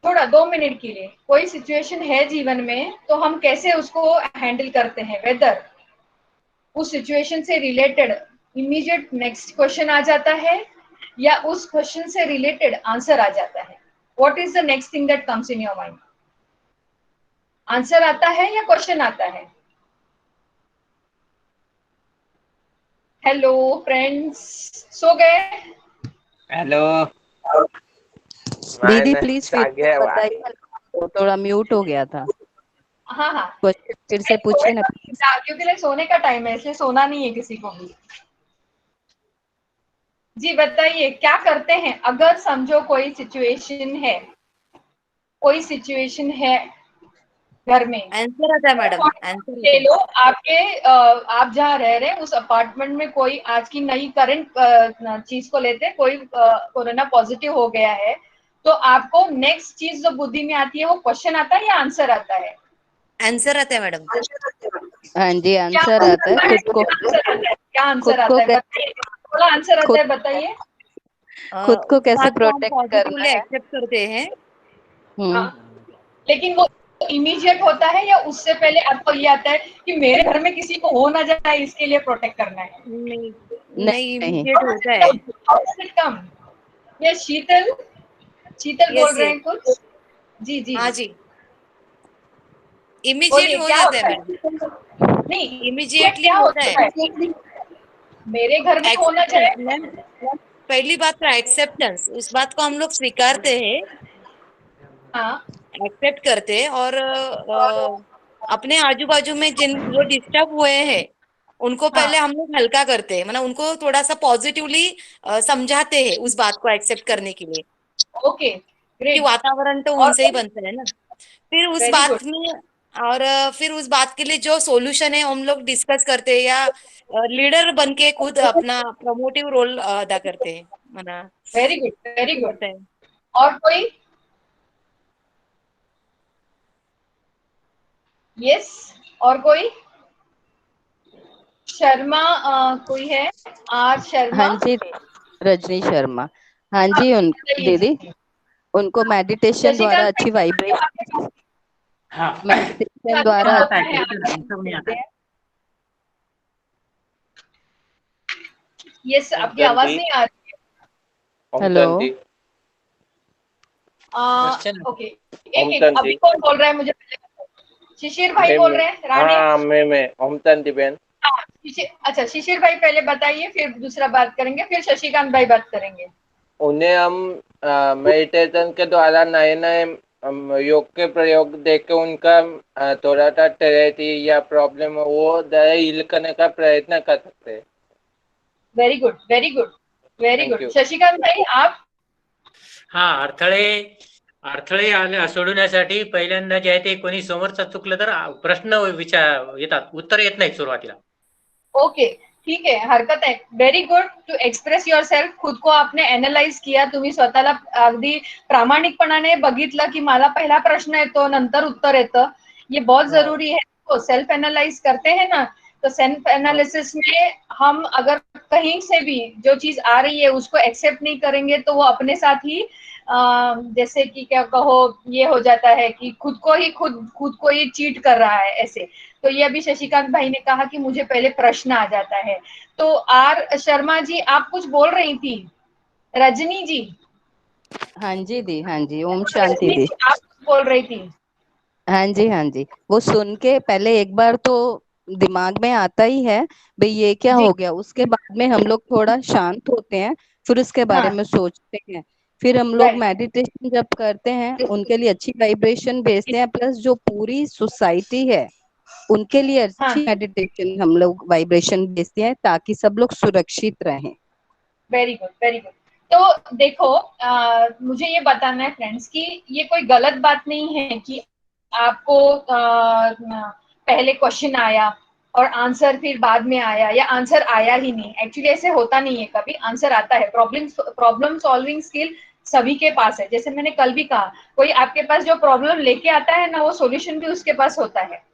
थोड़ा 2 मिनट के लिए, कोई सिचुएशन है जीवन में तो हम कैसे उसको हैंडल करते हैं, वेदर उस सिचुएशन से रिलेटेड इमीडिएट नेक्स्ट क्वेश्चन आ जाता है या उस क्वेश्चन से रिलेटेड आंसर आ जाता है। What is the next thing that comes in your mind? Answer आता है या क्वेश्चन आता है? हेलो फ्रेंड्स, सो गए? हेलो दीदी प्लीज फिर बताइए, वो थोड़ा म्यूट हो गया था। हाँ हाँ, क्वेश्चन फिर से पूछिए ना। क्योंकि सोने का टाइम है इसलिए सोना नहीं है किसी को भी। जी बताइए, क्या करते हैं अगर समझो कोई सिचुएशन है घर में। आंसर आता है मैडम, आंसर ले लो आपके आप जहाँ रह रहे हैं उस अपार्टमेंट में कोई आज की नई करंट चीज को लेते, कोई कोरोना पॉजिटिव हो गया है, तो आपको नेक्स्ट चीज जो बुद्धि में आती है वो क्वेश्चन आता है या आंसर आता है? आंसर आता है मैडम। हाँ जी, आंसर आता है। खुद को क्या आंसर आता है बताइए, थोड़ा आंसर आता है बताइए। खुद को कैसे बात को हम प्रोटेक्ट करना पॉजिटिवली है। एक्सेप्ट करते हैं। लेकिन वो इमीडिएट होता है या उससे पहले आपको ये आता है कि मेरे घर में किसी को हो ना जाए इसके लिए प्रोटेक्ट करना है? नहीं नहीं इमीडिएट होता है। कम ये शीतल बोल रहे हैं कुछ? जी जी हाँ जी, इमीडिएट बोलिए, हो क्या जाता है होता मैडम, नहीं इमीडिएटली क्या होता है। मेरे घर में होना चाहिए। एक्सेप्टेंस, पहली बात तो एक्सेप्टेंस, उस बात को हम लोग स्वीकारते हैं, हाँ एक्सेप्ट करते हैं, और अपने आजू बाजू में जिन जो डिस्टर्ब हुए हैं उनको पहले हम लोग हल्का करते हैं, मतलब उनको थोड़ा सा पॉजिटिवली समझाते हैं उस बात को एक्सेप्ट करने के लिए, ओके कि ग्रेट। वातावरण तो और उनसे ही बनता है ना। फिर उस वेरी बात गुड, में, और फिर उस बात के लिए जो सॉल्यूशन है हम लोग डिस्कस करते हैं, या लीडर बन के खुद अपना प्रमोटिव रोल अदा करते हैं, मना वेरी गुड, वेरी गुड। करते हैं। और कोई? यस, और कोई? शर्मा कोई है? आर शर्मा। हाँ जी, रजनी शर्मा। हाँ जी, दीदी उनको मेडिटेशन द्वारा अच्छी वाइब्रेशन, हाँ मेडिटेशन द्वारा आता है, सब नहीं आता है। यस, आपकी आवाज नहीं आ रही है। हेलो। ओके, एक अभी कौन बोल रहा है मुझे पहले? शिशिर भाई बोल रहे हैं? राणे? हाँ मैं ओमतंती बेन। हाँ, अच्छा शिशिर भाई पहले बताइए, फिर दूसरा बात करेंगे, फिर शशिकांत भाई बात करेंगे। उन्हें हम मेडिटेशन के द्वारा नए नए योग के प्रयोग देके उनका थोड़ा सा टेरेटी या प्रॉब्लम वो हील करने का प्रयत्न कर सकते हैं। Very good, very good, very Thank good. you. Shashikant भाई आप? हा, अडथळे सोडवण्यासाठी पहिल्यांदा जे आहे ते कोणी समोरचा चुकलं तर प्रश्न येतात, उत्तर येत नाही सुरुवातीला। ओके ठीक आहे, हरकत आहे। Very good to express yourself. खुद को आपने एनालाइज किया, तुम्ही स्वतःला अगदी प्रामाणिकपणाने बघितलं की मला पहिला प्रश्न येतो नंतर उत्तर येतं, ये बहुत जरूरी है। तो सेल्फ एनालाइज करते हैं ना, तो सेल्फ एनालिसिस में हम अगर कहीं से भी जो चीज आ रही है उसको एक्सेप्ट नहीं करेंगे तो वो अपने साथ ही जैसे कि क्या कहो, ये हो जाता है कि खुद को ही चीट कर रहा है ऐसे। तो ये अभी शशिकांत भाई ने कहा कि मुझे पहले प्रश्न आ जाता है। तो आर शर्मा जी आप कुछ बोल रही थी? रजनी जी? हाँ जी दी, हाँ जी, ओम शांति दी। आप कुछ बोल रही थी? हाँ जी, हाँ जी, वो सुन के पहले एक बार तो दिमाग में आता ही है भाई ये क्या जी हो गया, उसके बाद में हम लोग थोड़ा शांत होते हैं, फिर उसके बारे हाँ में सोचते हैं। फिर हम लोग राइट मेडिटेशन जब करते हैं उनके लिए अच्छी वाइब्रेशन भेजते हैं, प्लस जो पूरी सोसाइटी है उनके लिए हाँ अच्छी मेडिटेशन हम लोग वाइब्रेशन भेजते हैं ताकि सब लोग सुरक्षित रहें। Very good very good. तो देखो मुझे ये बताना है फ्रेंड्स कि ये कोई गलत बात नहीं है कि आपको पहले क्वेश्चन आया और आंसर फिर बाद में आया, या आंसर आया ही नहीं। एक्चुअली ऐसे होता नहीं है, कभी आंसर आता है। प्रॉब्लम सॉल्विंग स्किल सभी के पास है। जैसे मैंने कल भी कहा, कोई आपके पास जो प्रॉब्लम लेके आता है ना, वो सॉल्यूशन भी उसके पास होता है।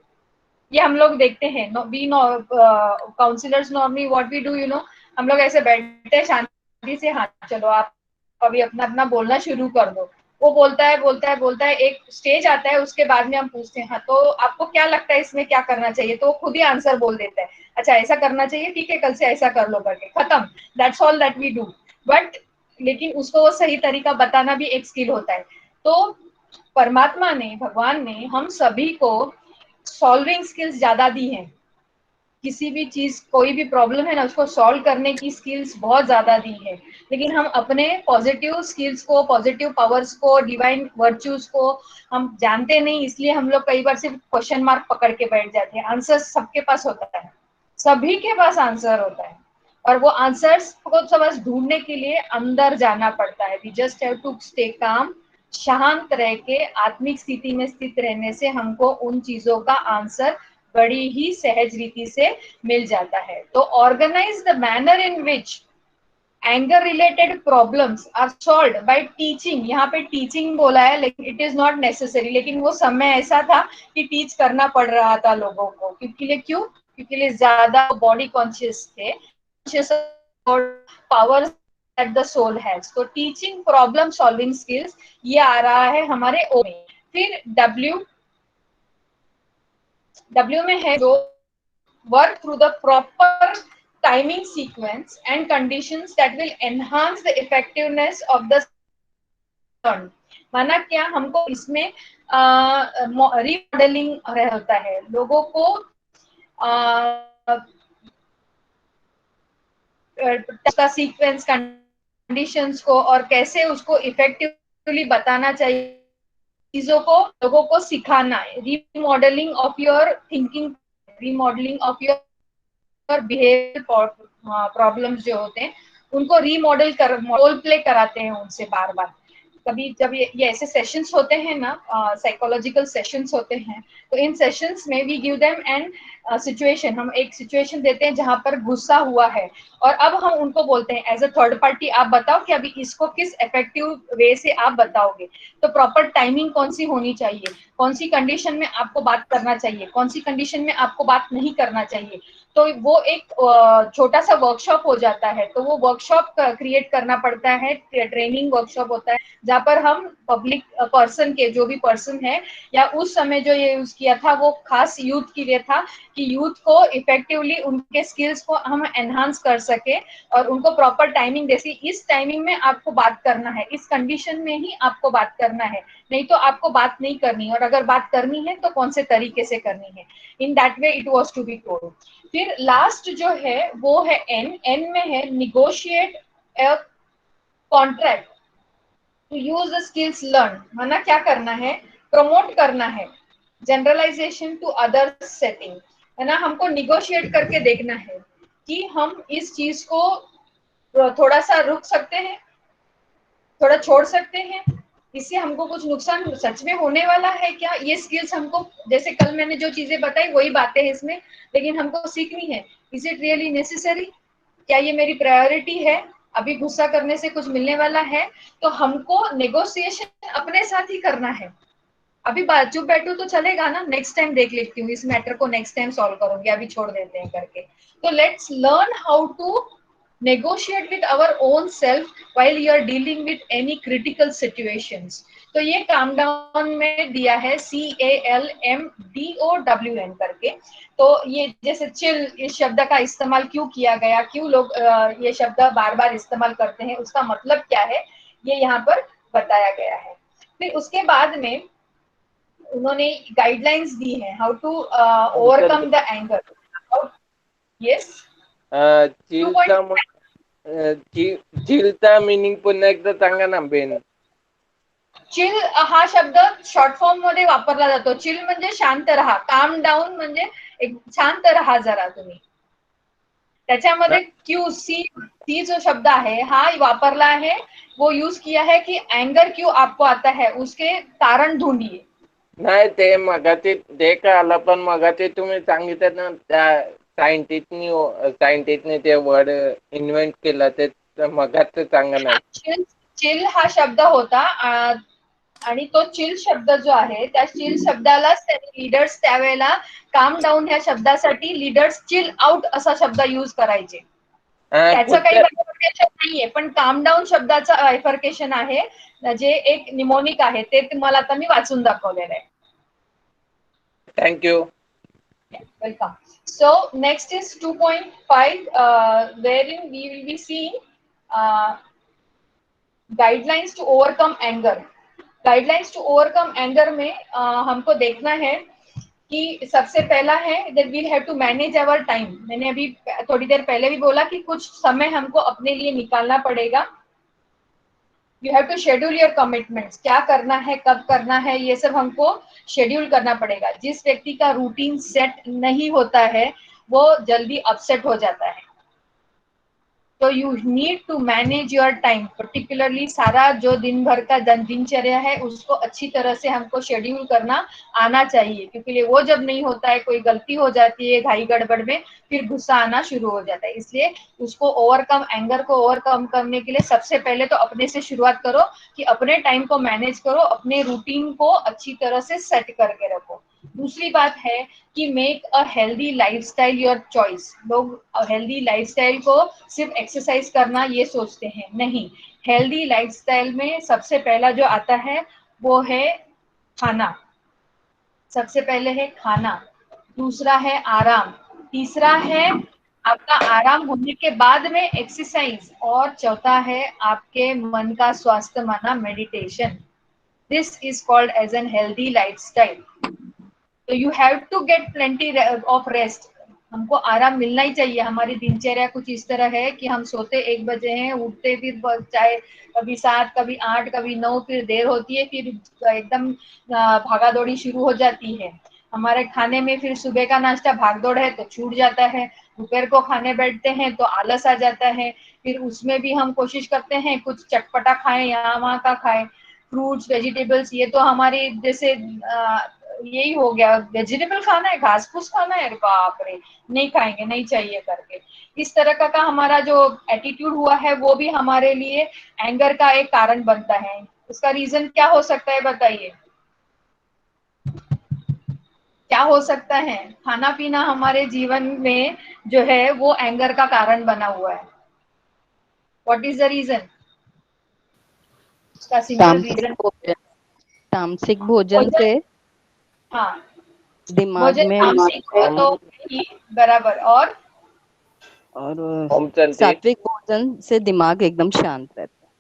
ये हम लोग देखते हैं। We counsellors normally what we do, हम लोग ऐसे बैठते हैं शांति से, हाँ चलो आप अभी अपना अपना बोलना शुरू कर दो। वो बोलता है बोलता है बोलता है, एक स्टेज आता है, उसके बाद में हम पूछते हैं हाँ तो आपको क्या लगता है इसमें क्या करना चाहिए, तो वो खुद ही आंसर बोल देता है, अच्छा ऐसा करना चाहिए, ठीक है कल से ऐसा कर लो करके, खत्म। That's all that we do. But लेकिन उसको वो सही तरीका बताना भी एक स्किल होता है। तो परमात्मा ने, भगवान ने हम सभी को सॉल्विंग स्किल्स ज्यादा दी हैं। किसी भी चीज, कोई भी प्रॉब्लम है ना, उसको सॉल्व करने की स्किल्स बहुत ज्यादा दी है। लेकिन हम अपने पॉजिटिव स्किल्स को, पॉजिटिव पावर्स को, डिवाइन वर्च्यूज को हम जानते नहीं, इसलिए हम लोग कई बार सिर्फ क्वेश्चन मार्क पकड़ के बैठ जाते हैं। आंसर सबके पास होता है, सभी के पास आंसर होता है, और वो आंसर्स को समझ ढूंढने के लिए अंदर जाना पड़ता है। We just have to stay calm. शांत रह के आत्मिक स्थिति में स्थित रहने से हमको उन चीजों का आंसर बड़ी ही सहज रीति से मिल जाता है। तो organise the manner in which anger related problems are solved by teaching. यहाँ पे टीचिंग बोला है, लेकिन इट इज नॉट नेसेसरी। लेकिन वो समय ऐसा था कि टीच करना पड़ रहा था लोगों को, क्योंकि ज्यादा बॉडी कॉन्शियस थे, power that the soul has. तो टीचिंग प्रॉब्लम सॉल्विंग स्किल्स, ये आ रहा है हमारे ओ में। फिर डब्ल्यू में है जो work through the proper timing sequence and conditions that will enhance the effectiveness of the learn। माना क्या, हमको इसमें रीमॉडलिंग होता है, लोगों को उसका सीक्वेंस, कंडीशंस को और कैसे उसको इफेक्टिवली बताना चाहिए, चीजों को लोगों को सिखाना है। Remodelling of your thinking, remodelling of your behaviour problems जो होते हैं, उनको रीमॉडल कर, रोल प्ले कराते हैं उनसे बार बार। कभी जब ये ऐसे सेशंस होते हैं ना, साइकोलॉजिकल सेशंस होते हैं, तो इन सेशंस में we give them an situation. हम एक सिचुएशन देते हैं जहां पर गुस्सा हुआ है, और अब हम उनको बोलते हैं एज अ थर्ड पार्टी, आप बताओ कि अभी इसको किस इफेक्टिव वे से आप बताओगे। तो प्रॉपर टाइमिंग कौन सी होनी चाहिए, कौन सी कंडीशन में आपको बात करना चाहिए, कौन सी कंडीशन में आपको बात नहीं करना चाहिए। तो वो एक छोटा सा वर्कशॉप हो जाता है। तो वो वर्कशॉप क्रिएट करना पड़ता है, ट्रेनिंग वर्कशॉप होता है, जहाँ पर हम पब्लिक पर्सन के, जो भी पर्सन है, या उस समय जो ये यूज किया था वो खास यूथ के लिए था, कि यूथ को इफेक्टिवली उनके स्किल्स को हम एनहांस कर सके, और उनको प्रॉपर टाइमिंग, जैसे इस टाइमिंग में आपको बात करना है, इस कंडीशन में ही आपको बात करना है, नहीं तो आपको बात नहीं करनी, और अगर बात करनी है तो कौन से तरीके से करनी है। In that way it was to be told. फिर लास्ट जो है वो है एन में है negotiate a contract to use the skills learn. माना क्या करना है, प्रमोट करना है जनरलाइजेशन टू अदर सेटिंग, है ना। हमको निगोशिएट करके देखना है कि हम इस चीज को थोड़ा सा रुक सकते हैं, थोड़ा छोड़ सकते हैं, इससे हमको कुछ नुकसान सच में होने वाला है क्या। ये स्किल्स हमको, जैसे कल मैंने जो चीजें बताई वही बातें हैं इसमें, लेकिन हमको सीखनी है। इज इट रियली नेसेसरी, क्या ये मेरी प्रायोरिटी है, अभी गुस्सा करने से कुछ मिलने वाला है। तो हमको नेगोशिएशन अपने साथ ही करना है। अभी बात चुप बैठू तो चलेगा ना, नेक्स्ट टाइम देख लेती हूँ, इस मैटर को नेक्स्ट टाइम सॉल्व करूंगी, अभी छोड़ देते हैं करके। तो let's learn how to negotiate with our own self while you are dealing with any critical situations। तो ये काम डाउन में दिया है CALMDOWN करके। तो ये जैसे चिल, इस शब्द का इस्तेमाल क्यों किया गया, क्यों लोग ये शब्द बार बार इस्तेमाल करते हैं, उसका मतलब क्या है, ये यहाँ पर बताया गया है। फिर उसके बाद में उन्होंने गाइडलाइंस दी है how to overcome the anger. Yes चिलचा चिलचा मिनिंग पुन्हा एकदा सांगा ना बेन. चिल हा शब्द शॉर्ट फॉर्म मध्ये वापरला जातो. चिल म्हणजे शांत राहा, काम डाऊन म्हणजे एक शांत राहा जरा तुम्ही. त्याच्यामध्ये क्यू सी जो शब्द आहे हा वापरला है, वो यूज किया है कि एंगर क्यों आपको आता है उसके कारण ढूंढिए. नाही ते मगाचे ते कळालं, पण मगाचे तुम्ही सांगितलं ना त्या सायंटिस्टने ते वर्ड इन्व्हेंट केलं ते मगाच सांगा नाही. चिल हा शब्द होता आणि तो चिल शब्द जो आहे त्या चिल शब्दालाच त्यांनी लीडर्स त्यावेळेला काम डाऊन ह्या शब्दासाठी लीडर्स चिल आउट असा शब्द यूज करायचे. त्याचं काही बायफर्केशन नाहीये, पण काम डाऊन शब्दाचं बायफर्केशन आहे जे एक निमोनिक आहे ते तुम्हाला आता मी वाचून दाखवलेलं आहे. Thank you. Welcome. So next is 2.5 wherein we will be seeing guidelines to overcome anger. Guidelines to overcome anger में हमको देखना है कि सबसे पहला है that we have to manage our time. मैंने अभी थोड़ी देर पहले भी बोला कि कुछ समय हमको अपने लिए निकालना पड़ेगा. You have to schedule your commitments. क्या करना है, कब करना है, ये सब हमको शेड्यूल करना पड़ेगा. जिस व्यक्ति का रूटीन सेट नहीं होता है वो जल्दी अपसेट हो जाता है. तो you need to manage your time, particularly सारा जो दिन भर का दिनचर्या है उसको अच्छी तरह से हमको शेड्यूल करना आना चाहिए, क्योंकि वो जब नहीं होता है, कोई गलती हो जाती है घाई गड़बड़ में, फिर गुस्सा आना शुरू हो जाता है. इसलिए उसको ओवरकम, एंगर को ओवरकम करने के लिए सबसे पहले तो अपने से शुरुआत करो कि अपने टाइम को मैनेज करो, अपने रूटीन को अच्छी तरह से सेट करके रखो. दूसरी बात है कि make a healthy lifestyle your choice. लोग हेल्दी लाइफस्टाइल को सिर्फ एक्सरसाइज करना ये सोचते हैं, नहीं. हेल्दी लाइफस्टाइल में सबसे पहला जो आता है वो है खाना. सबसे पहले है खाना, दूसरा है आराम, तीसरा है आपका आराम होने के बाद में एक्सरसाइज, और चौथा है आपके मन का स्वास्थ्य माना meditation. This is called as an healthy lifestyle. तो you have to get plenty of rest. हमको आराम मिलना ही चाहिए. हमारी दिनचर्या कुछ इस तरह है कि हम सोते 1 बजे हैं, उठते फिर चाहे कभी 7, कभी 8, कभी 9, फिर देर होती है, फिर एकदम भागा दौड़ी शुरू हो जाती है. हमारे खाने में फिर सुबह का नाश्ता भागदौड़ है तो छूट जाता है, दोपहर को खाने बैठते हैं तो आलस आ जाता है, फिर उसमें भी हम कोशिश करते हैं कुछ चटपटा खाएं, यहाँ वहाँ का खाएं, फ्रूट्स वेजिटेबल्स. ये तो हमारे जैसे यही हो गया, वेजिटेबल खाना है, घास फूस खाना है, बाप रे नहीं खाएंगे, नहीं चाहिए करके. इस तरह का हमारा जो एटीट्यूड हुआ है वो भी हमारे लिए एंगर का एक कारण बनता है. उसका रीजन क्या हो सकता है बताइए, क्या हो सकता है? खाना पीना हमारे जीवन में जो है वो एंगर का कारण बना हुआ है. What is the reason? उसका सिंपल रीजन तामसिक भोजन से हाँ, दिमाग भोजन में तामसिक हो तो ही बराबर, और सात्विक भोजन से दिमाग एकदम शांत रहता है.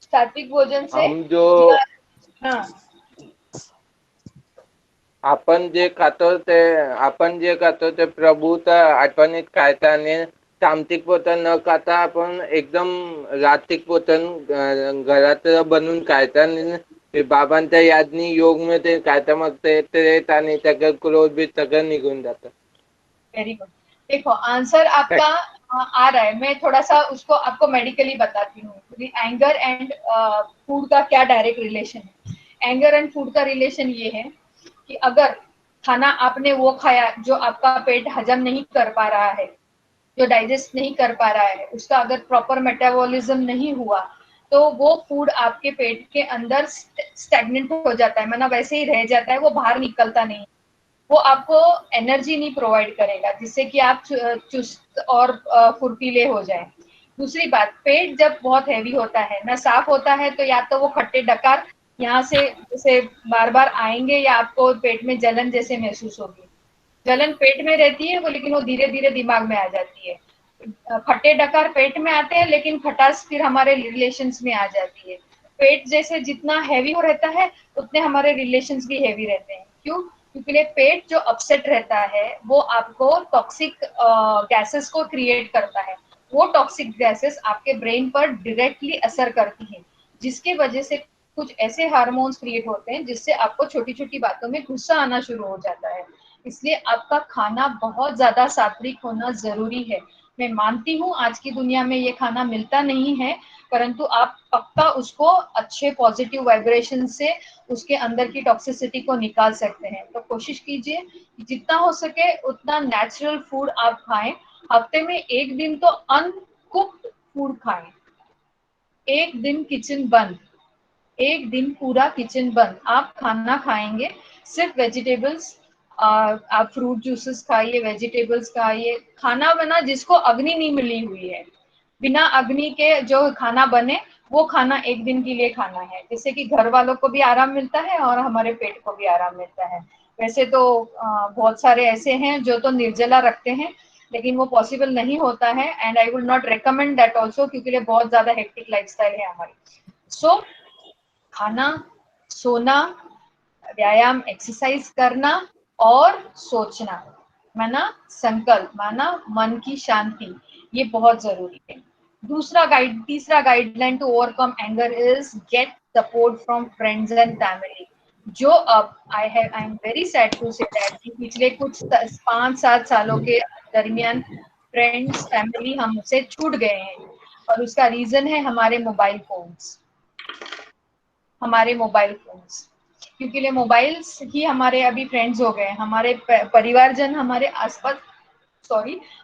सात्विक भोजन से हम जो हाँ, आपण जे खातो ते प्रभूच्या आठवणीत खायचं, आणि तामसिक पोषण न खाता आपण एकदम रात्विक पोषण घरात बनवून खायचं, आणि बाबांच्या यादनी योग में ते खायचं. मग ते आणि सगळं क्रोध भी सगळं निघून जातं. Very good. देखो आंसर आपका आ रहा है, मैं थोड़ा सा उसको आपको मेडिकली बताती हूँ. एंगर एंड फूड का क्या डायरेक्ट रिलेशन है? एंगर एंड फूड का रिलेशन ये है कि अगर खाना आपने वो खाया जो आपका पेट हजम नहीं कर पा रहा है, जो डाइजेस्ट नहीं कर पा रहा है, उसका अगर प्रॉपर मेटाबॉलिज्म नहीं हुआ तो वो फूड आपके पेट के अंदर स्टैग्नेंट हो जाता है, मतलब वैसे ही रह जाता है, वो बाहर निकलता नहीं. वो आपको एनर्जी नहीं प्रोवाइड करेगा जिससे कि आप चुस्त और फुर्तीले हो जाएं. दूसरी बात, पेट जब बहुत हैवी होता है, ना साफ होता है, तो या तो वो खट्टे डकार यहाँ से जैसे बार बार आएंगे या आपको पेट में जलन जैसे महसूस होगी. जलन पेट में रहती है वो, लेकिन वो धीरे धीरे दिमाग में आ जाती है. खट्टे डकार पेट में आते हैं लेकिन खटास फिर हमारे रिलेशंस में आ जाती है. पेट जैसे जितना हैवी हो रहता है उतने हमारे रिलेशंस भी हैवी रहते हैं. क्यों? क्योंकि पेट जो अपसेट रहता है वो आपको टॉक्सिक गैसेस को क्रिएट करता है। वो टॉक्सिक गैसेस आपके ब्रेन पर डायरेक्टली असर करती है, जिसके वजह से कुछ ऐसे हार्मोन्स क्रिएट होते हैं जिससे आपको छोटी छोटी बातों में गुस्सा आना शुरू हो जाता है। इसलिए आपका खाना बहुत ज्यादा सात्विक होना जरूरी है। मैं मानती हूँ आज की दुनिया में ये खाना मिलता नहीं है, परंतु आप पक्का उसको अच्छे पॉजिटिव वाइब्रेशन से उसके अंदर की टॉक्सिसिटी को निकाल सकते हैं। तो कोशिश कीजिए जितना हो सके उतना नेचुरल फूड आप खाएं। हफ्ते में एक दिन तो अनकुक्ड फूड खाएं। एक दिन किचन बंद, एक दिन पूरा किचन बंद आप खाना खाएंगे, सिर्फ वेजिटेबल्स। आप फ्रूट जूसेस खाइए, वेजिटेबल्स खाइए। खाना बना जिसको अग्नि नहीं मिली हुई है, बिना अग्नि के जो खाना बने वो खाना एक दिन के लिए खाना है, जिससे कि घर वालों को भी आराम मिलता है और हमारे पेट को भी आराम मिलता है। वैसे तो बहुत सारे ऐसे हैं जो तो निर्जला रखते हैं, लेकिन वो पॉसिबल नहीं होता है। And I would not recommend that also, क्योंकि ये बहुत ज्यादा हेक्टिक लाइफस्टाइल है हमारी। सो खाना, सोना, व्यायाम, एक्सरसाइज करना और सोचना, माना संकल्प, माना मन की शांति, ये बहुत जरूरी है। तीसरा guideline to overcome anger is get support from friends and family. जो अब I am very sad to say that कि पिछले कुछ 5-7 सालों के दरमियान फ्रेंड्स फैमिली हमसे छूट गए हैं, और उसका रीजन है हमारे मोबाइल फोन्स। क्योंकि ये मोबाइल्स ही हमारे अभी फ्रेंड्स हो गए। हमारे परिवारजन हमारे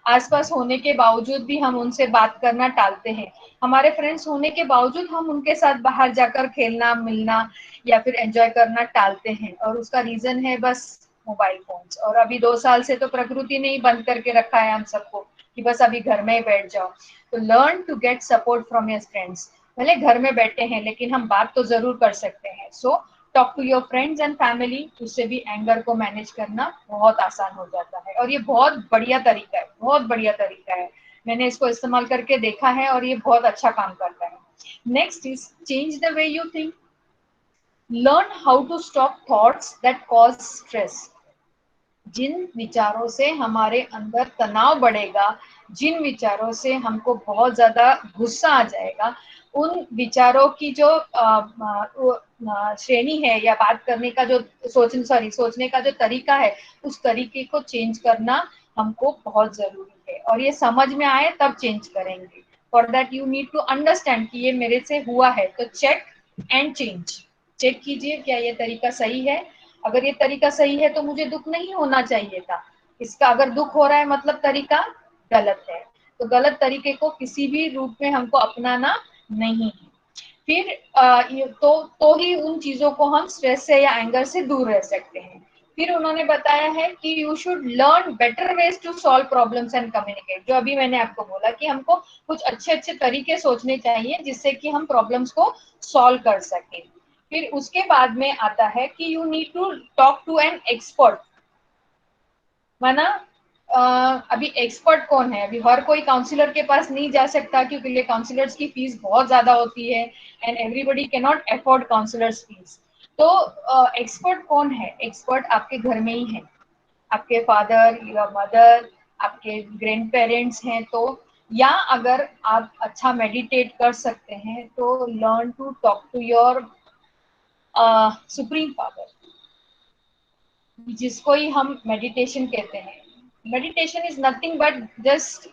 आसपास होने के बावजूद भी हम उनसे बात करना टालते हैं। हमारे फ्रेंड्स होने के बावजूद हम उनके साथ बाहर जाकर खेलना, मिलना या फिर एंजॉय करना टालते हैं, और उसका रीजन है बस मोबाइल फोन्स। और अभी 2 साल से तो प्रकृति ने ही बंद करके रखा है हम सबको कि बस अभी घर में ही बैठ जाओ। तो learn to get support from your friends. भले घर में बैठे हैं लेकिन हम बात तो जरूर कर सकते हैं। So talk to your friends and family, उससे भी एंगर को मैनेज करना बहुत आसान हो जाता है। और ये बहुत बढ़िया तरीका है, मैंने इसको इस्तेमाल करके देखा है और ये बहुत अच्छा काम करता है। Next is change the way you think. Learn how to stop thoughts that cause stress. जिन विचारों से हमारे अंदर तनाव बढ़ेगा, जिन विचारों से हमको बहुत ज्यादा गुस्सा आ जाएगा, उन विचारों की जो श्रेणी है या बात करने का जो सोचने का जो तरीका है, उस तरीके को चेंज करना हमको बहुत जरूरी है। और ये समझ में आए तब चेंज करेंगे। For that you need to understand कि ये मेरे से हुआ है, तो चेक एंड चेंज। चेक कीजिए क्या ये तरीका सही है। अगर ये तरीका सही है तो मुझे दुख नहीं होना चाहिए था। इसका अगर दुख हो रहा है मतलब तरीका गलत है। तो गलत तरीके को किसी भी रूप में हमको अपनाना नहीं है। फिर तो ही उन चीजों को हम स्ट्रेस से या एंगर से दूर रह सकते हैं। फिर उन्होंने बताया है कि you should learn better ways to solve problems and communicate. जो अभी मैंने आपको बोला कि हमको कुछ अच्छे तरीके सोचने चाहिए जिससे कि हम प्रॉब्लम्स को सॉल्व कर सकें। फिर उसके बाद में आता है कि you need to talk to an expert. माना अभी एक्सपर्ट कौन है? अभी हर कोई काउंसलर के पास नहीं जा सकता, क्योंकि ये काउंसलर्स की फीस बहुत ज्यादा होती है and everybody can not afford counsellors fees. तो एक्सपर्ट कौन है? एक्सपर्ट आपके घर में ही है, आपके फादर या मदर, आपके ग्रैंड पेरेंट्स हैं तो, या अगर आप अच्छा मेडिटेट कर सकते हैं तो learn to talk to your supreme power, जिसको ही हम मेडिटेशन कहते हैं। Meditation is nothing but just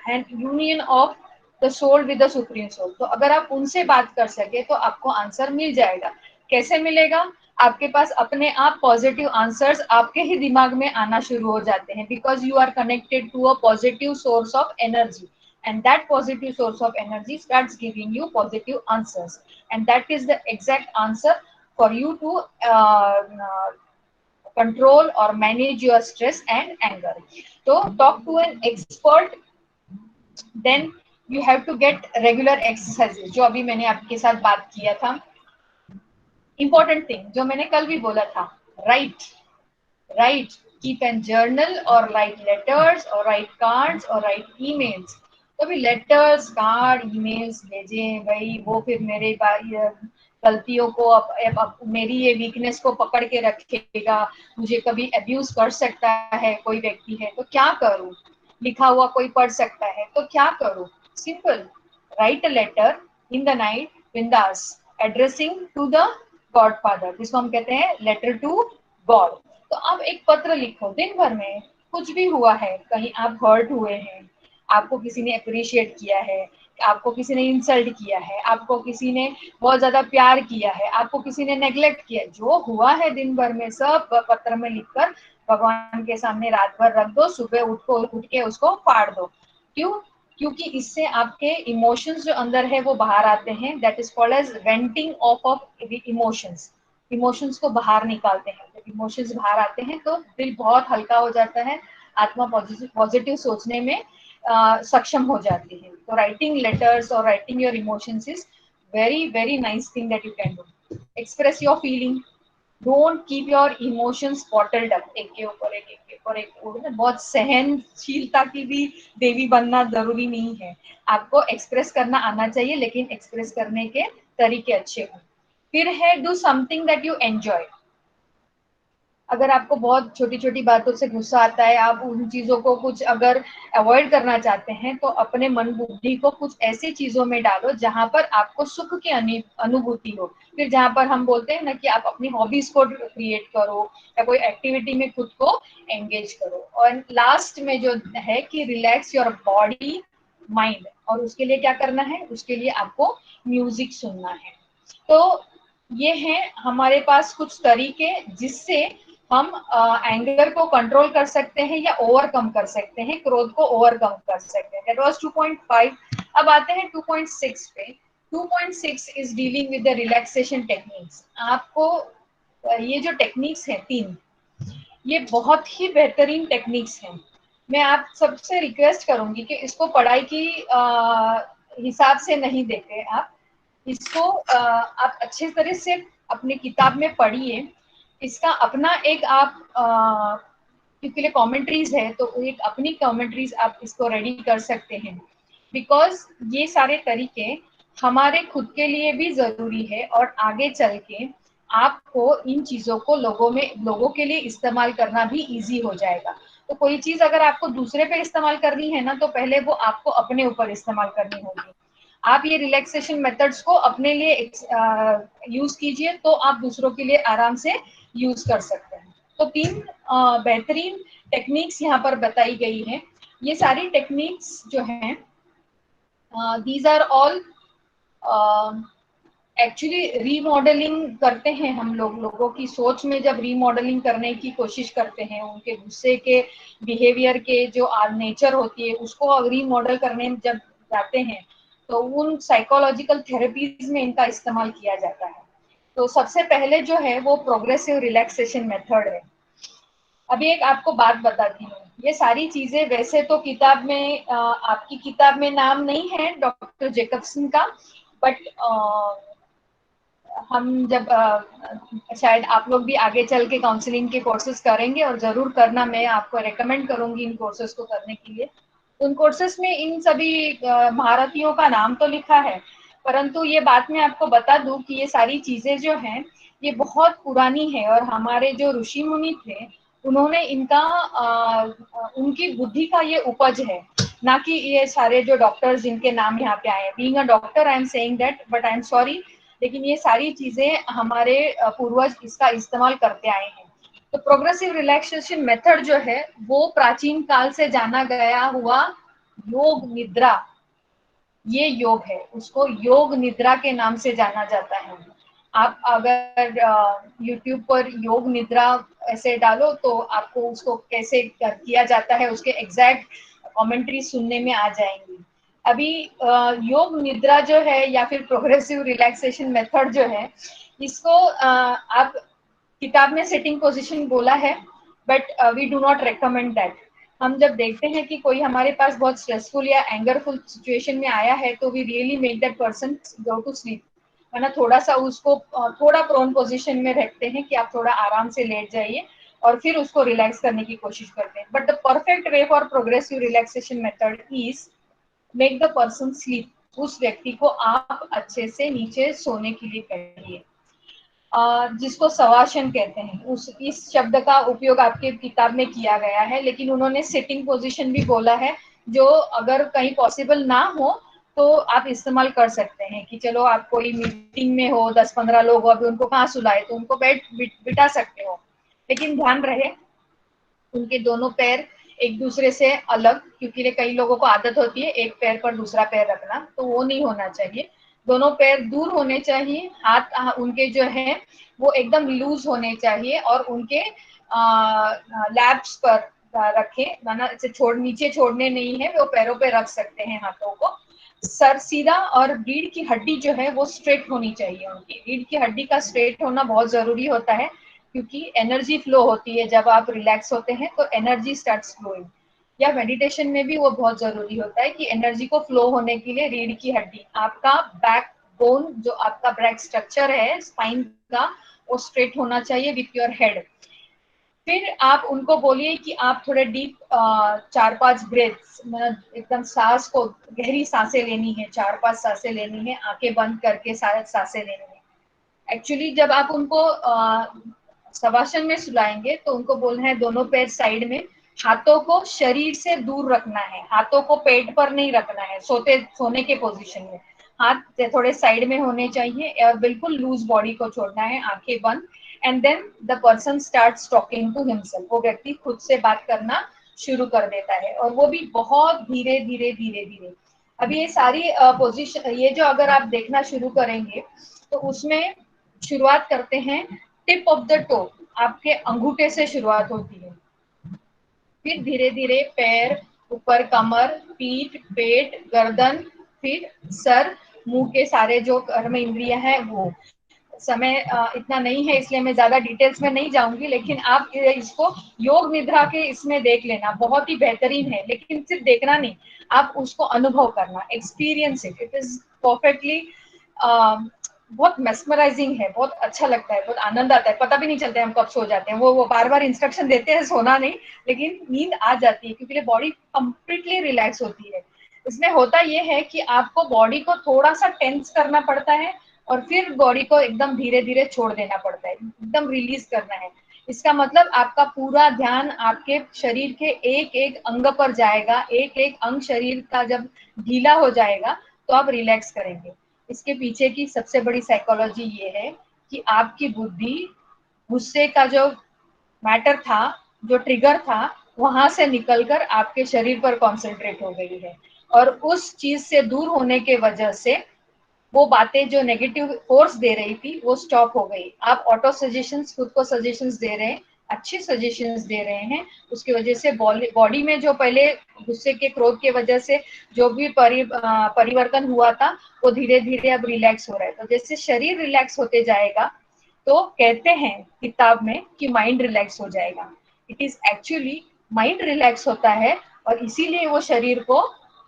an union of the soul with the supreme soul. तो अगर आप उनसे बात कर सके तो आपको आंसर मिल जाएगा। कैसे मिलेगा? आपके पास अपने आप पॉजिटिव आंसर्स आपके ही दिमाग में आना शुरू हो जाते हैं, because you are connected to a positive source of energy, and that positive source of energy starts giving you positive answers, and that is the exact answer for you to control or manage your stress and anger. So talk to an expert. Then you have to get regular exercises, जो अभी मैंने आपके साथ बात किया था। Important thing जो मैंने कल भी बोला था, write, keep an journal or write letters or write cards or write emails। तो भी लेटर्स, कार्ड, ईमेल्स भेजें भाई, वो फिर मेरे गलतियों को मेरी ये वीकनेस को पकड़ के रखेगा, मुझे कभी अब्यूज कर सकता है कोई व्यक्ति है, तो क्या करूं? लिखा हुआ कोई पढ़ सकता है तो क्या करूं? Simple, write a letter in the night बिंदास addressing to the god father, जिसको हम कहते हैं लेटर टू गॉड। तो अब एक पत्र लिखो दिन भर में, कुछ भी हुआ है, कहीं आप हर्ट हुए हैं, आपको किसी ने अप्रिशिएट किया है, आपको किसी ने इंसल्ट किया है, आपको किसी ने बहुत ज्यादा प्यार किया है, आपको किसी ने नेग्लेक्ट किया, जो हुआ है दिन भर में सब पत्र में लिखकर भगवान के सामने रात भर रख दो, सुबह उठ के उसको फाड़ दो। क्यों? क्योंकि इससे आपके इमोशंस जो अंदर है वो बाहर आते हैं। That is called as venting of emotions. Emotions को बाहर निकालते हैं। जब इमोशंस बाहर आते हैं तो दिल बहुत हल्का हो जाता है, आत्मा पॉजिटिव सोचने में सक्षम हो जाती है। तो राइटिंग लेटर्स और writing your emotions is very very nice thing that you can do. Express your feeling, don't keep your emotions bottled up, एक के ऊपर एक, एक के ऊपर एक। बहुत सहनशीलता की भी देवी बनना जरूरी नहीं है, आपको एक्सप्रेस करना आना चाहिए, लेकिन एक्सप्रेस करने के तरीके अच्छे हों। फिर है do something that you enjoy. अगर आपको बहुत छोटी छोटी बातों से गुस्सा आता है, आप उन चीजों को कुछ अगर अवॉइड करना चाहते हैं, तो अपने मन बुद्धि को कुछ ऐसी चीजों में डालो जहां पर आपको सुख की अनुभूति हो। फिर जहां पर हम बोलते हैं ना कि आप अपनी हॉबीज को क्रिएट करो या कोई एक्टिविटी में खुद को एंगेज करो। और लास्ट में जो है कि रिलैक्स योर बॉडी माइंड, और उसके लिए क्या करना है? उसके लिए आपको म्यूजिक सुनना है। तो ये हैं हमारे पास कुछ तरीके जिससे हम एंगर को कंट्रोल कर सकते हैं या ओवरकम कर सकते हैं, क्रोध को ओवरकम कर सकते हैं। That was 2.5। अब आते हैं 2.6 पे। 2.6 is dealing with the relaxation techniques. आपको ये जो टेक्निक्स हैं 3, ये बहुत ही बेहतरीन टेक्निक्स हैं। मैं आप सबसे रिक्वेस्ट करूंगी कि इसको पढ़ाई की हिसाब से नहीं देखें, आप इसको आप अच्छे तरह से अपनी किताब में पढ़िए। इसका अपना एक आप क्योंकि कमेंट्रीज है, तो एक अपनी कमेंट्रीज आप इसको रेडी कर सकते हैं। बिकॉज ये सारे तरीके हमारे खुद के लिए भी जरूरी है, और आगे चल के आपको इन चीजों को लोगों के लिए इस्तेमाल करना भी इजी हो जाएगा। तो कोई चीज अगर आपको दूसरे पे इस्तेमाल करनी है ना, तो पहले वो आपको अपने ऊपर इस्तेमाल करनी होगी। आप ये रिलैक्सेशन मेथड्स को अपने लिए यूज कीजिए, तो आप दूसरों के लिए आराम से यूज कर सकते हैं। तो 3 बेहतरीन टेक्निक्स यहाँ पर बताई गई हैं। ये सारी टेक्निक्स जो हैं, these are all actually remodelling करते हैं हम लोगों की सोच में। जब रीमॉडलिंग करने की कोशिश करते हैं, उनके गुस्से के, बिहेवियर के जो नेचर होती है उसको रीमॉडल करने जब जाते हैं, तो उन साइकोलॉजिकल थेरेपीज में इनका इस्तेमाल किया जाता है। तो सबसे पहले जो है वो प्रोग्रेसिव रिलैक्सेशन मेथड है। अभी एक आपको बात बताती हूँ, ये सारी चीजें वैसे तो किताब में आपकी किताब में नाम नहीं है डॉक्टर जेकबसन का, बट हम जब शायद आप लोग भी आगे चल के काउंसलिंग के कोर्सेज करेंगे, और जरूर करना, मैं आपको रेकमेंड करूंगी इन कोर्सेज को करने के लिए। उन कोर्सेज में इन सभी महारथियों का नाम तो लिखा है, परंतु ये बात मैं आपको बता दूं कि ये सारी चीजें जो हैं ये बहुत पुरानी है, और हमारे जो ऋषि मुनि थे उन्होंने इनका उनकी बुद्धि का ये उपज है, ना कि ये सारे जो डॉक्टर्स जिनके नाम यहाँ पे आए हैं। Being a doctor I am saying that, but I am sorry, लेकिन ये सारी चीजें हमारे पूर्वज इसका इस्तेमाल करते आए हैं। तो प्रोग्रेसिव रिलैक्सेशन मेथड जो है वो प्राचीन काल से जाना गया हुआ योग निद्रा, ये योग है, उसको योग निद्रा के नाम से जाना जाता है। आप अगर YouTube पर योग निद्रा ऐसे डालो तो आपको उसको कैसे किया जाता है उसके एग्जैक्ट कमेंट्री सुनने में आ जाएंगी। अभी योग निद्रा जो है या फिर प्रोग्रेसिव रिलैक्सेशन मेथड जो है, इसको आप किताब में सिटिंग पोजीशन बोला है, but we do not recommend that. हम जब देखते हैं कि कोई हमारे पास बहुत स्ट्रेसफुल या एंगरफुल सिचुएशन में आया है, तो we really make that person go to sleep, है ना। थोड़ा सा उसको थोड़ा प्रोन पोजीशन में रखते हैं कि आप थोड़ा आराम से लेट जाइए, और फिर उसको रिलैक्स करने की कोशिश करते हैं। But the perfect way for progressive relaxation method is make the person sleep. उस व्यक्ति को आप अच्छे से नीचे सोने के लिए कहिए, जिसको शवासन कहते हैं। इस शब्द का उपयोग आपके किताब में किया गया है, लेकिन उन्होंने सिटिंग पोजीशन भी बोला है, जो अगर कहीं पॉसिबल ना हो तो आप इस्तेमाल कर सकते हैं कि चलो आप कोई मीटिंग में हो, 10-15 लोग हो, अभी उनको कहाँ सुलाए, तो उनको बिठा सकते हो, लेकिन ध्यान रहे उनके दोनों पैर एक दूसरे से अलग, क्योंकि कई लोगों को आदत होती है एक पैर पर दूसरा पैर रखना, तो वो नहीं होना चाहिए। दोनों पैर दूर होने चाहिए, हाथ उनके जो है वो एकदम लूज होने चाहिए और उनके लैप्स पर रखें, माना नीचे छोड़ने नहीं है, वो पैरों पे रख सकते हैं हाथों को। सर सीधा और रीढ़ की हड्डी जो है वो स्ट्रेट होनी चाहिए उनकी। रीढ़ की हड्डी का स्ट्रेट होना बहुत जरूरी होता है, क्योंकि एनर्जी फ्लो होती है जब आप रिलैक्स होते हैं, तो एनर्जी स्टार्ट्स फ्लोइंग। या मेडिटेशन में भी वो बहुत जरूरी होता है कि एनर्जी को फ्लो होने के लिए रीढ़ की हड्डी, आपका बैक बोन, जो आपका बैक स्ट्रक्चर है स्पाइन का, वो स्ट्रेट होना चाहिए विथ योर हेड। फिर आप उनको बोलिए कि आप थोड़े डीप 4-5 ब्रेथ्स, मतलब एकदम सांस को गहरी सांसें लेनी है, 4-5 सांसें लेनी है, आंखें बंद करके सांसें लेनी है। एक्चुअली जब आप उनको शवासन में सुलाएंगे तो उनको बोलना है दोनों पैर साइड में, हाथों को शरीर से दूर रखना है, हाथों को पेट पर नहीं रखना है सोने के पोजीशन में, हाथ थोड़े साइड में होने चाहिए और बिल्कुल लूज बॉडी को छोड़ना है, आंखें बंद। And then the person starts talking to himself, वो व्यक्ति खुद से बात करना शुरू कर देता है, और वो भी बहुत धीरे धीरे धीरे धीरे। अभी ये सारी पोजीशन, ये जो अगर आप देखना शुरू करेंगे तो उसमें शुरुआत करते हैं टिप ऑफ द टो, आपके अंगूठे से शुरुआत होती है, फिर धीरे धीरे पैर, ऊपर कमर, पीठ, पेट, गर्दन, फिर सर, मुंह के सारे जो कर्म इंद्रिय है वो। समय इतना नहीं है इसलिए मैं ज्यादा डिटेल्स में नहीं जाऊंगी, लेकिन आप इसको योग निद्रा के इसमें देख लेना, बहुत ही बेहतरीन है। लेकिन सिर्फ देखना नहीं, आप उसको अनुभव करना, एक्सपीरियंस इट इज परफेक्टली, बहुत मेस्मराइजिंग है, बहुत अच्छा लगता है, बहुत आनंद आता है, पता भी नहीं चलता है हम कब सो जाते हैं। वो बार बार इंस्ट्रक्शन देते हैं सोना नहीं, लेकिन नींद आ जाती है क्योंकि बॉडी कंप्लीटली रिलैक्स होती है। इसमें होता ये है कि आपको बॉडी को थोड़ा सा टेंस करना पड़ता है और फिर बॉडी को एकदम धीरे धीरे छोड़ देना पड़ता है, एकदम रिलीज करना है। इसका मतलब आपका पूरा ध्यान आपके शरीर के एक एक अंग पर जाएगा, एक एक अंग शरीर का जब ढीला हो जाएगा तो आप रिलैक्स करेंगे। इसके पीछे की सबसे बड़ी साइकोलॉजी ये है कि आपकी बुद्धि, गुस्से का जो मैटर था, जो ट्रिगर था, वहां से निकलकर आपके शरीर पर कॉन्सेंट्रेट हो गई है, और उस चीज से दूर होने के वजह से वो बातें जो नेगेटिव फोर्स दे रही थी वो स्टॉप हो गई। आप ऑटो सजेशंस, खुद को सजेशंस दे रहे हैं, अच्छे सजेशंस दे रहे हैं, उसकी वजह से बॉडी में जो पहले गुस्से के, क्रोध के वजह से जो भी परिवर्तन हुआ था वो धीरे धीरे अब रिलैक्स हो रहा है। तो जैसे शरीर रिलैक्स होते जाएगा तो कहते हैं किताब में कि माइंड रिलैक्स हो जाएगा। It is actually mind relax होता है और इसीलिए वो शरीर को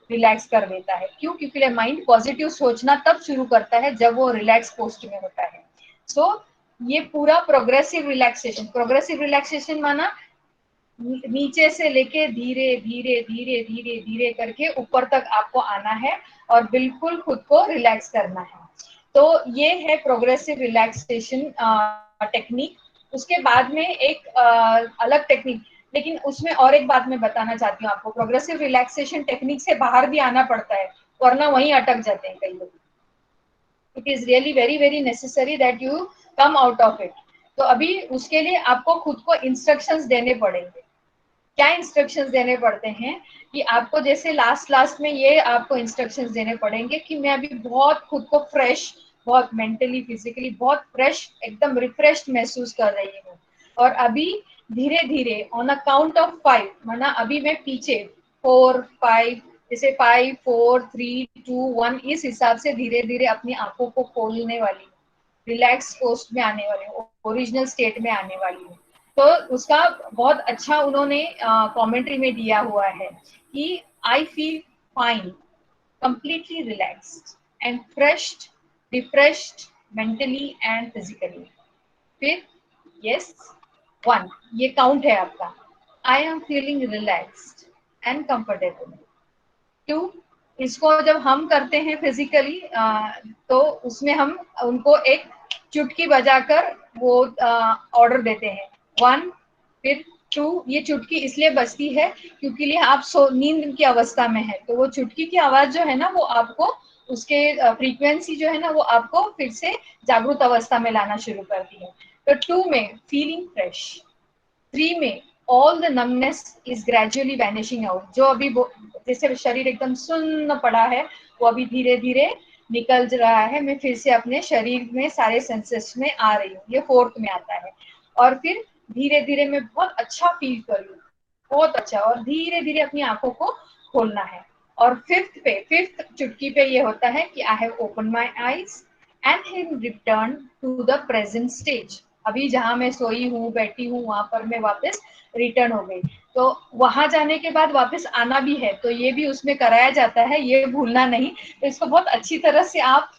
रिलैक्स कर देता है। क्यों? क्योंकि माइंड पॉजिटिव सोचना तब शुरू करता है जब वो रिलैक्स पोस्ट में होता है। सो ये पूरा प्रोग्रेसिव रिलैक्सेशन माना नीचे से लेके धीरे धीरे धीरे धीरे धीरे करके ऊपर तक आपको आना है और बिल्कुल खुद को रिलैक्स करना है। तो ये है प्रोग्रेसिव रिलैक्सेशन टेक्निक। उसके बाद में एक अलग टेक्निक, लेकिन उसमें और एक बात मैं बताना चाहती हूँ आपको, प्रोग्रेसिव रिलैक्सेशन टेक्निक से बाहर भी आना पड़ता है, वरना वहीं अटक जाते हैं कई लोग। It is really very very necessary that you come out of it. तो अभी उसके लिए आपको खुद को इंस्ट्रक्शंस देने पड़ेंगे। क्या इंस्ट्रक्शंस देने पड़ते हैं कि आपको जैसे लास्ट में ये आपको इंस्ट्रक्शंस देने पड़ेंगे कि मैं अभी बहुत खुद को फ्रेश, बहुत मेंटली फिजिकली बहुत फ्रेश, एकदम रिफ्रेश्ड महसूस कर रही हूँ, और अभी धीरे धीरे ऑन अ काउंट ऑफ 5, माना अभी मैं पीछे 4, 5, जैसे 5, 4, 3, 2, 1 इस हिसाब से धीरे धीरे अपनी आंखों को खोलने वाली, रिलैक्स पोस्ट में आने वाली हूँ, ओरिजिनल स्टेट में आने वाली हूँ। तो उसका बहुत अच्छा उन्होंने कमेंट्री में दिया हुआ है कि I feel fine, completely relaxed and freshed, refreshed mentally and physically. फिर यस 1, ये काउंट है आपका, I am feeling relaxed and comfortable. 2, इसको जब हम करते हैं फिजिकली तो उसमें हम उनको एक चुटकी बजाकर वो ऑर्डर देते हैं, 1 फिर 2। ये चुटकी इसलिए बजती है क्योंकि लिए आप नींद की अवस्था में है, तो वो चुटकी की आवाज जो है ना वो आपको उसके फ्रीक्वेंसी जो है ना वो आपको फिर से जागरूक अवस्था में लाना शुरू करती है। तो 2 में फीलिंग फ्रेश, 3 में all the numbness is gradually vanishing out. जो अभी जैसे शरीर एकदम सुन्न पड़ा है वो अभी धीरे धीरे निकल रहा है, मैं फिर से अपने शरीर में सारे सेंसेस में आ रही हूँ, ये 4th में आता है। और फिर धीरे धीरे मैं बहुत अच्छा फील कर रही हूँ, बहुत अच्छा, और धीरे धीरे अपनी आंखों को खोलना है। और 5th चुटकी पे ये होता है कि I have open my eyes and have return to the present stage. अभी जहां मैं सोई हूँ बैठी हूँ वहां पर मैं वापस रिटर्न हो गई। तो वहां जाने के बाद वापस आना भी है, तो ये भी उसमें कराया जाता है, ये भूलना नहीं। तो इसको बहुत अच्छी तरह से आप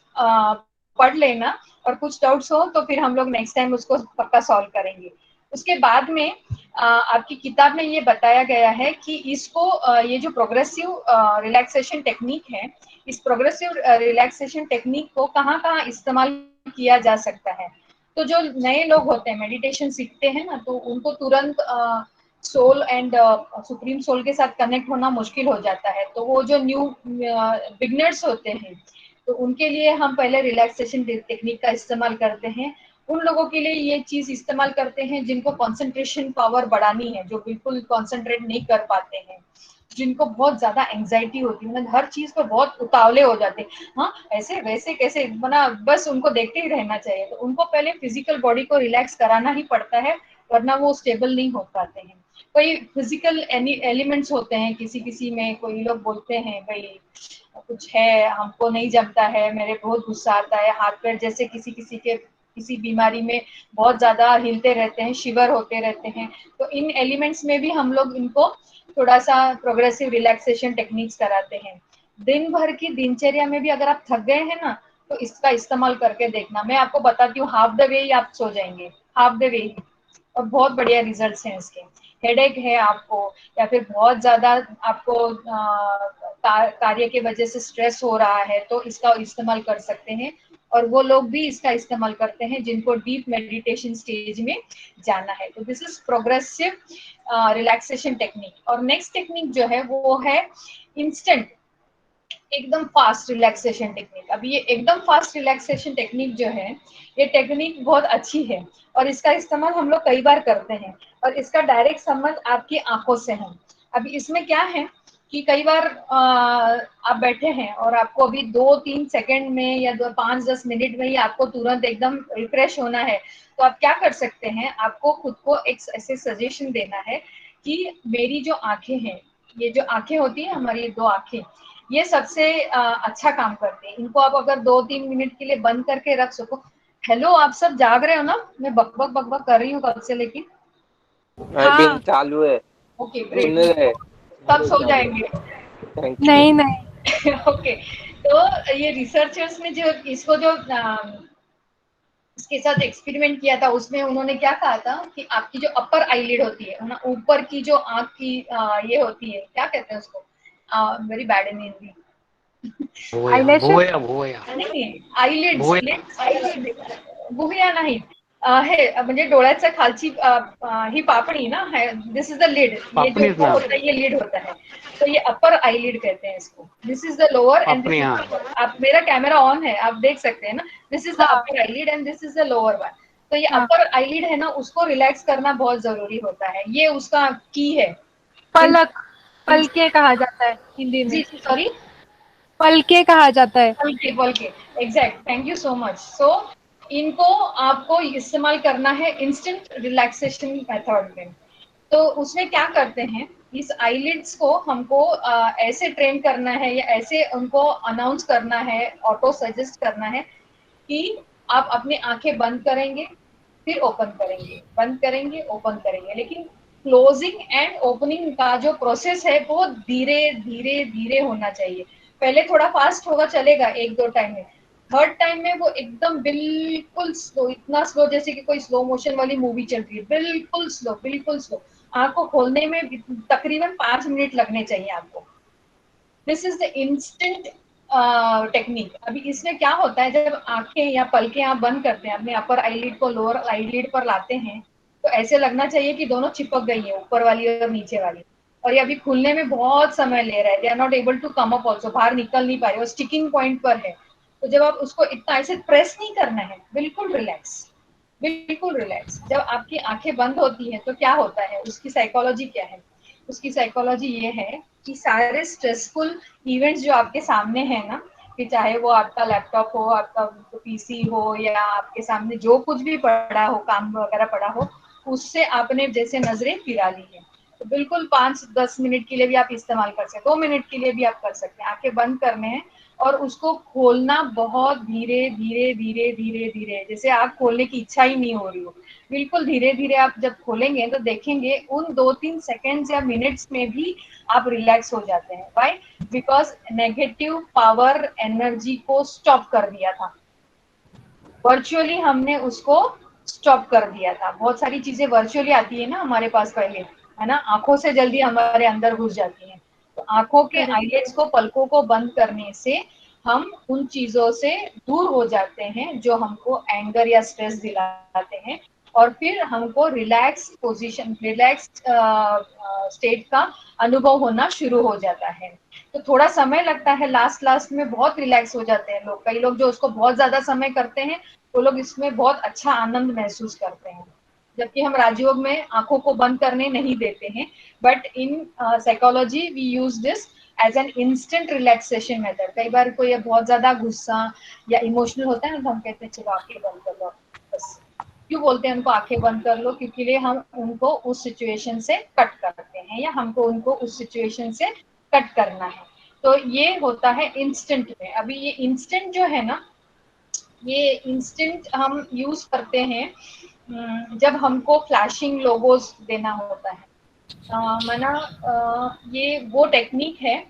पढ़ लेना, और कुछ डाउट्स हो तो फिर हम लोग नेक्स्ट टाइम उसको पक्का सॉल्व करेंगे। उसके बाद में आपकी किताब में ये बताया गया है कि इसको ये जो प्रोग्रेसिव रिलैक्सेशन टेक्निक है, इस प्रोग्रेसिव रिलैक्सेशन टेक्निक को कहाँ कहाँ इस्तेमाल किया जा सकता है। तो जो नए लोग होते हैं मेडिटेशन सीखते हैं ना, तो उनको तुरंत सोल एंड सुप्रीम सोल के साथ कनेक्ट होना मुश्किल हो जाता है। तो वो जो न्यू बिगनर्स होते हैं तो उनके लिए हम पहले रिलैक्सेशन टेक्निक का इस्तेमाल करते हैं। उन लोगों के लिए ये चीज इस्तेमाल करते हैं जिनको कंसंट्रेशन पावर बढ़ानी है, जो बिल्कुल कंसंट्रेट नहीं कर पाते हैं, जिनको बहुत ज्यादा एंजाइटी होती है, मतलब हर चीज पर बहुत उतावले हो जाते हैं, हाँ ऐसे वैसे कैसे बना, बस उनको देखते ही रहना चाहिए। तो उनको पहले फिजिकल बॉडी को रिलैक्स कराना ही पड़ता है, वरना वो स्टेबल नहीं हो पाते हैं। कोई फिजिकल एलिमेंट्स होते हैं किसी किसी में, कोई लोग बोलते हैं भाई कुछ है हमको नहीं जमता है, मेरे बहुत गुस्सा आता है, हाथ पैर जैसे किसी किसी के किसी बीमारी में बहुत ज्यादा हिलते रहते हैं, शिवर होते रहते हैं। तो इन एलिमेंट्स में भी हम लोग इनको थोड़ा सा प्रोग्रेसिव रिलैक्सेशन टेक्निक्स कराते हैं। दिन भर की दिनचर्या में भी अगर आप थक गए हैं ना तो इसका इस्तेमाल करके देखना। मैं आपको बताती हूँ, हाफ द वे ही आप सो जाएंगे, हाफ द वे ही, और बहुत बढ़िया रिजल्ट्स हैं इसके। हेडेक है आपको, या फिर बहुत ज्यादा आपको कार्य के वजह से स्ट्रेस हो रहा है, तो इसका इस्तेमाल कर सकते हैं। और वो लोग भी इसका इस्तेमाल करते हैं जिनको डीप मेडिटेशन स्टेज में जाना है। तो this is progressive relaxation technique. और नेक्स्ट टेक्निक जो है वो है इंस्टेंट एकदम फास्ट रिलैक्सेशन टेक्निक। अभी ये एकदम फास्ट रिलैक्सेशन टेक्निक जो है, ये टेक्निक बहुत अच्छी है और इसका इस्तेमाल हम लोग कई बार करते हैं, और इसका डायरेक्ट संबंध आपकी आंखों से है। अभी इसमें क्या है कि कई बार आप बैठे हैं और आपको अभी 2-3 सेकंड में या 5-10 मिनट में ही आपको तुरंत एकदम रिफ्रेश होना है, तो आप क्या कर सकते हैं, आपको खुद को एक ऐसे सजेशन देना है कि मेरी जो आंखें हैं, ये जो आंखें होती है हमारी 2 आंखें, ये सबसे अच्छा काम करते हैं। इनको आप अगर 2-3 मिनट के लिए बंद करके रख सको। हेलो, आप सब जाग रहे हो ना? मैं बकबक बकबक कर रही हूँ कब से, लेकिन अभी चालू है, ओके सुन ग्रेट, रहे। सब सो जाएंगे। Thank you. नहीं नहीं। ओके, तो ये रिसर्चर्स ने जो इसको जो इसके साथ एक्सपेरिमेंट किया था, उसमें उन्होंने क्या कहा था कि आपकी जो अपर आईलिड होती है ना, ऊपर की जो आंख की ये होती है, क्या कहते हैं उसको, वेरी बैड इन हिंदी, नहीं आईलिड्स, भुवया नाही, हे म्हणजे डोळ्याच्या खालची ही पापणी ना है, दिस इज द लिड, ये जो ऊपर होता है ये लिड होता है, तो ये अपर आईलिड कहते हैं इसको। This is the lower and आप, मेरा कैमरा ऑन है आप देख सकते हैं ना, this is the upper eyelid and this is the lower one. तो ये अपर आईलिड है ना, उसको रिलैक्स करना बहुत जरूरी होता है, ये उसका की है। पलक, पलके कहा जाता है हिंदी में। जी सॉरी, पलके कहा जाता है। पलके, exact, thank you so much. So इनको आपको इस्तेमाल करना है इंस्टेंट रिलैक्सेशन मेथड में। तो उसमें क्या करते हैं, इस आईलिड्स को हमको ऐसे ट्रेन करना है या ऐसे उनको अनाउंस करना है, ऑटो सजेस्ट करना है कि आप अपनी आंखें बंद करेंगे फिर ओपन करेंगे, बंद करेंगे ओपन करेंगे, लेकिन क्लोजिंग एंड ओपनिंग का जो प्रोसेस है वो धीरे धीरे धीरे होना चाहिए। पहले थोड़ा फास्ट होगा चलेगा 1-2 टाइम में, थर्ड टाइम में वो एकदम बिल्कुल स्लो, इतना स्लो जैसे कि कोई स्लो मोशन वाली मूवी चल रही है, बिल्कुल स्लो, बिल्कुल स्लो। आंख को खोलने में तकरीबन 5 मिनट लगने चाहिए आपको। This is the instant technique. अभी इसमें क्या होता है, जब आंखें या पलकें आप बंद करते हैं, अपने अपर आईलिड को लोअर आईलिड पर लाते हैं, तो ऐसे लगना चाहिए कि दोनों चिपक गई है, ऊपर वाली और नीचे वाली, और ये अभी खुलने में बहुत समय ले रहा है। They are not able to come up also, बाहर निकल नहीं पा रहे, वो स्टिकिंग पॉइंट पर है। तो जब आप उसको इतना ऐसे प्रेस नहीं करना है, बिल्कुल रिलैक्स, बिल्कुल रिलैक्स। जब आपकी आंखें बंद होती है तो क्या होता है, उसकी साइकोलॉजी क्या है? उसकी साइकोलॉजी ये है कि सारे स्ट्रेसफुल इवेंट्स जो आपके सामने है ना, कि चाहे वो आपका लैपटॉप हो, आपका पीसी हो, या आपके सामने जो कुछ भी पड़ा हो, काम वगैरह पड़ा हो, उससे आपने जैसे नजरें फिरा ली है। तो बिल्कुल 5-10 मिनट के लिए भी आप इस्तेमाल कर सकते हैं, 2 मिनट के लिए भी आप कर सकते हैं। आंखें बंद करने हैं और उसको खोलना बहुत धीरे धीरे धीरे धीरे धीरे, जैसे आंख खोलने की इच्छा ही नहीं हो रही हो, बिल्कुल धीरे धीरे आप जब खोलेंगे तो देखेंगे उन 2-3 सेकेंड्स या मिनट्स में भी आप रिलैक्स हो जाते हैं। Why? Because negative power energy को स्टॉप कर दिया था, वर्चुअली हमने उसको स्टॉप कर दिया था। बहुत सारी चीजें वर्चुअली आती है ना हमारे पास पहले, है ना, आंखों से जल्दी हमारे अंदर घुस जाती हैं। तो आंखों के करेक्ट। आईलेट्स को, पलकों को बंद करने से हम उन चीजों से दूर हो जाते हैं जो हमको एंगर या स्ट्रेस दिलाते हैं, और फिर हमको रिलैक्स पोजीशन, रिलैक्स स्टेट का अनुभव होना शुरू हो जाता है। तो थोड़ा समय लगता है, लास्ट लास्ट में बहुत रिलैक्स हो जाते हैं लोग। कई लोग जो उसको बहुत ज्यादा समय करते हैं, वो लोग इसमें बहुत अच्छा आनंद महसूस करते हैं, जबकि हम राजयोग में आंखों को बंद करने नहीं देते हैं। But in psychology we use this as an instant relaxation method. कई बार कोई बहुत ज्यादा गुस्सा या इमोशनल होता है ना, तो हम कहते हैं चलो आंखें बंद कर लो बस। क्यों बोलते हैं उनको आंखें बंद कर लो? क्योंकि हम उनको उस सिचुएशन से कट करते हैं, या हमको उनको उस सिचुएशन से कट करना है। तो ये होता है इंस्टेंट में। अभी ये इंस्टेंट जो है ना, ये इंस्टेंट हम यूज करते हैं जब हमको फ्लैशिंग लोगोज देना होता है। माना ये वो टेक्निक है।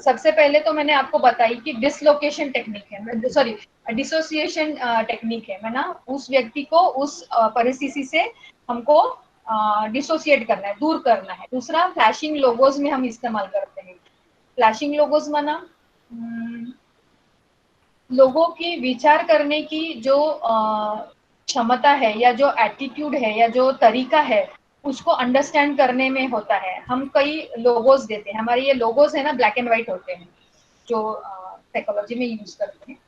सबसे पहले तो मैंने आपको बताई कि डिसलोकेशन टेक्निक है, सॉरी डिसोसिएशन टेक्निक है। माना उस व्यक्ति को उस परिस्थिति से हमको डिसोसिएट करना है, दूर करना है। दूसरा फ्लैशिंग लोगोज में हम इस्तेमाल करते हैं। फ्लैशिंग लोगोज माना लोगों की विचार करने की जो क्षमता है, या जो एटीट्यूड है, या जो तरीका है, उसको अंडरस्टैंड करने में होता है। हम कई लोगोस देते हैं, हमारे ये लोगोस है ना ब्लैक एंड व्हाइट होते हैं, जो साइकोलॉजी में यूज करते हैं।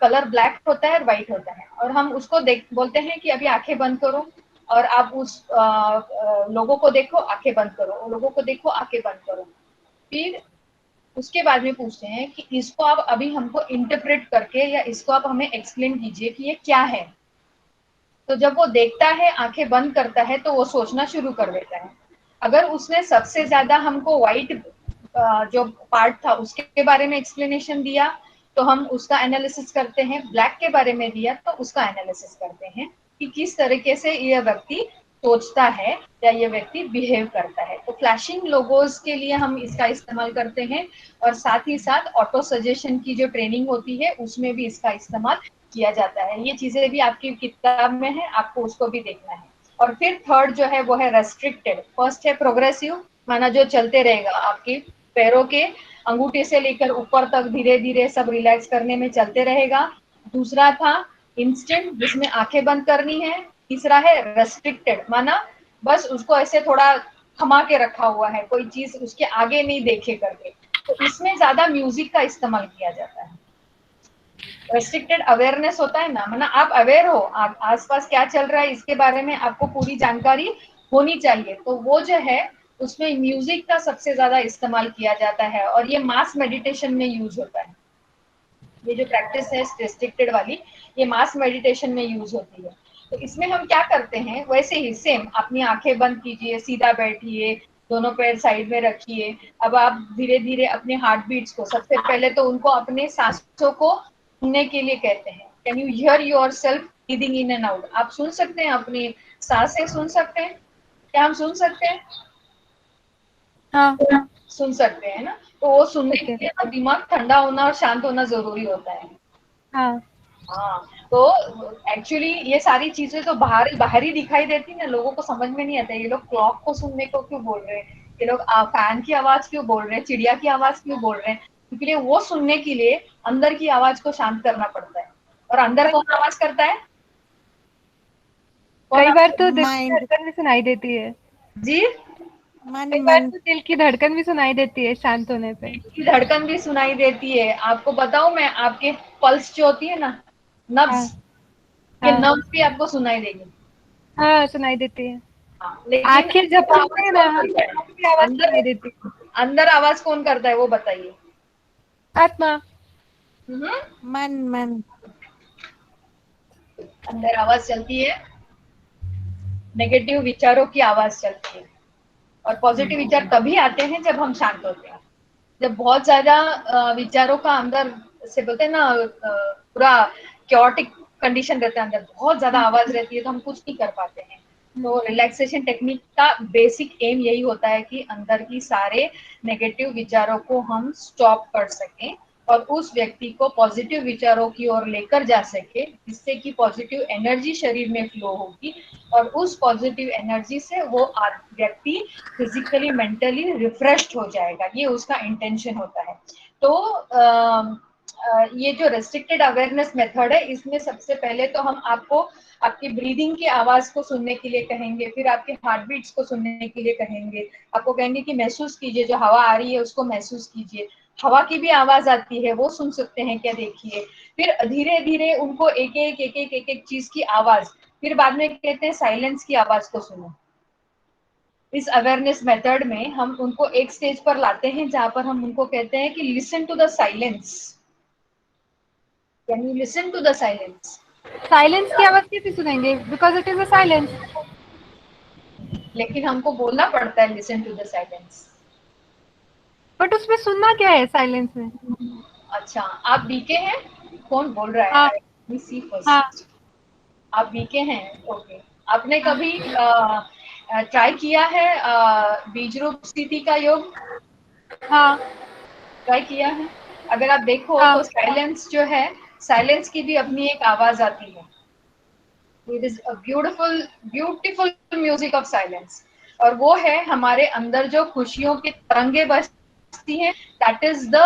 कलर ब्लैक होता है और व्हाइट होता है, और हम उसको देख बोलते हैं कि अभी आंखें बंद करो और आप उस लोगों को देखो, आंखें बंद करो, लोगों को देखो, आंखें बंद करो। फिर उसके बाद में पूछते हैं कि इसको आप अभी हमको इंटरप्रेट करके, या इसको आप हमें एक्सप्लेन कीजिए कि ये क्या है। तो जब वो देखता है, आंखें बंद करता है, तो वो सोचना शुरू कर देता है। अगर उसने सबसे ज्यादा हमको व्हाइट जो पार्ट था उसके बारे में एक्सप्लेनेशन दिया, तो हम उसका एनालिसिस करते हैं। ब्लैक के बारे में दिया तो उसका एनालिसिस करते हैं कि किस तरीके से यह व्यक्ति सोचता है या ये व्यक्ति बिहेव करता है। तो फ्लैशिंग लोगोज के लिए हम इसका इस्तेमाल करते हैं, और साथ ही साथ ऑटो सजेशन की जो ट्रेनिंग होती है उसमें भी इसका इस्तेमाल किया जाता है। ये चीजें भी आपकी किताब में है, आपको उसको भी देखना है। और फिर थर्ड जो है वो है रेस्ट्रिक्टेड। फर्स्ट है प्रोग्रेसिव, माना जो चलते रहेगा, आपके पैरों के अंगूठे से लेकर ऊपर तक धीरे धीरे सब रिलैक्स करने में चलते रहेगा। दूसरा था इंस्टेंट, जिसमें आंखें बंद करनी है। तीसरा है रेस्ट्रिक्टेड, माना बस उसको ऐसे थोड़ा थमा के रखा हुआ है, कोई चीज उसके आगे नहीं देखे करके। तो इसमें ज्यादा म्यूजिक का इस्तेमाल किया जाता है। रेस्ट्रिक्टेड अवेयरनेस होता है ना, मतलब आप अवेयर हो, आसपास क्या चल रहा है इसके बारे में आपको पूरी जानकारी होनी चाहिए। तो वो जो है उसमें म्यूजिक का सबसे ज्यादा इस्तेमाल किया जाता है, और ये मास मेडिटेशन में यूज होता है। ये जो प्रैक्टिस है रेस्ट्रिक्टेड वाली, ये मास मेडिटेशन में यूज होती है। तो इसमें हम क्या करते हैं, वैसे ही सेम अपनी आंखें बंद कीजिए, सीधा बैठिए, दोनों पैर साइड में रखिए। अब आप धीरे धीरे अपने हार्ट बीट्स को, सबसे पहले तो उनको अपने सांसों को सुनने के लिए कहते हैं। Can you here your self breathing in and out? आप सुन सकते हैं, अपनी सांसें सुन सकते हैं? क्या हम सुन सकते हैं? हाँ। सुन सकते हैं ना। तो वो सुनने के ओके। लिए ना दिमाग ठंडा होना और शांत होना जरूरी होता है। हाँ। हाँ, तो एक्चुअली ये सारी चीजें तो बाहर बाहर ही दिखाई देती ना, लोगों को समझ में नहीं आता ये लोग क्लॉक को सुनने को क्यों बोल रहे हैं, ये लोग फैन की आवाज क्यों बोल रहे हैं, चिड़िया की आवाज क्यों बोल रहे हैं, क्योंकि लिए वो सुनने के लिए अंदर की आवाज को शांत करना पड़ता है। और अंदर कौन आवाज करता है? कई बार तो दिल की माइंड, धड़कन भी सुनाई देती है। जी, मन कई बार मन तो दिल की धड़कन भी सुनाई देती है शांत होने पे। की धड़कन भी सुनाई देती है। आपको बताऊं मैं, आपके पल्स जो होती है ना, हाँ नब्स, ये हाँ नब्स भी आपको सुनाई देगी। हाँ, सुनाई देती है। लेकिन आंखें जब खुलते हैं ना, आवाज कौन करता की आवाज है? सुनाई देती है। अंदर आवाज कौन करता है वो बताइए। आत्मा। मन मन अंदर आवाज चलती है, नेगेटिव विचारों की आवाज चलती है। और पॉजिटिव विचार तभी आते हैं जब हम शांत होते हैं। जब बहुत ज्यादा विचारों का अंदर से बोलते हैं ना, पूरा क्योटिक कंडीशन रहता है, अंदर बहुत ज्यादा आवाज रहती है, तो हम कुछ नहीं कर पाते हैं। तो रिलैक्सेशन टेक्निक का बेसिक एम यही होता है कि अंदर की सारे नेगेटिव विचारों को हम स्टॉप कर सकें और उस व्यक्ति को पॉजिटिव विचारों की ओर लेकर जा सके, जिससे कि पॉजिटिव एनर्जी शरीर में फ्लो होगी और उस पॉजिटिव एनर्जी से वो व्यक्ति फिजिकली मेंटली रिफ्रेश्ड हो जाएगा। ये उसका इंटेंशन होता है। तो ये जो रेस्ट्रिक्टेड अवेयरनेस मेथड है, इसमें सबसे पहले तो हम आपको आपकी ब्रीदिंग की आवाज को सुनने के लिए कहेंगे, फिर आपके हार्ट बीट्स को सुनने के लिए कहेंगे, आपको कहेंगे कि महसूस कीजिए, जो हवा आ रही है उसको महसूस कीजिए, हवा की भी आवाज आती है वो सुन सकते हैं क्या, देखिए। फिर धीरे धीरे उनको एक एक चीज की आवाज, फिर बाद में कहते हैं साइलेंस की आवाज को सुनो। इस अवेयरनेस मेथड में हम उनको एक स्टेज पर लाते हैं जहां पर हम उनको कहते हैं कि listen to the silence, can you listen to the silence. Silence की आवाज कैसे सुनेंगे? Because it is a silence. लेकिन हमको बोलना पड़ता है listen to the silence. But उसमें सुनना क्या है साइलेंस में? अच्छा, आप बीके हैं? कौन बोल रहा हाँ है? Let me see first. हाँ आप बीके हैं, ओके। आपने कभी ट्राई किया है बीज रूप स्थिति का योग? हाँ ट्राई किया है? अगर आप देखो हाँ तो साइलेंस जो है, साइलेंस की भी अपनी एक आवाज आती है। It is a beautiful beautiful music of silence. और वो है हमारे अंदर जो खुशियों की तरंगे बजती हैं, that is the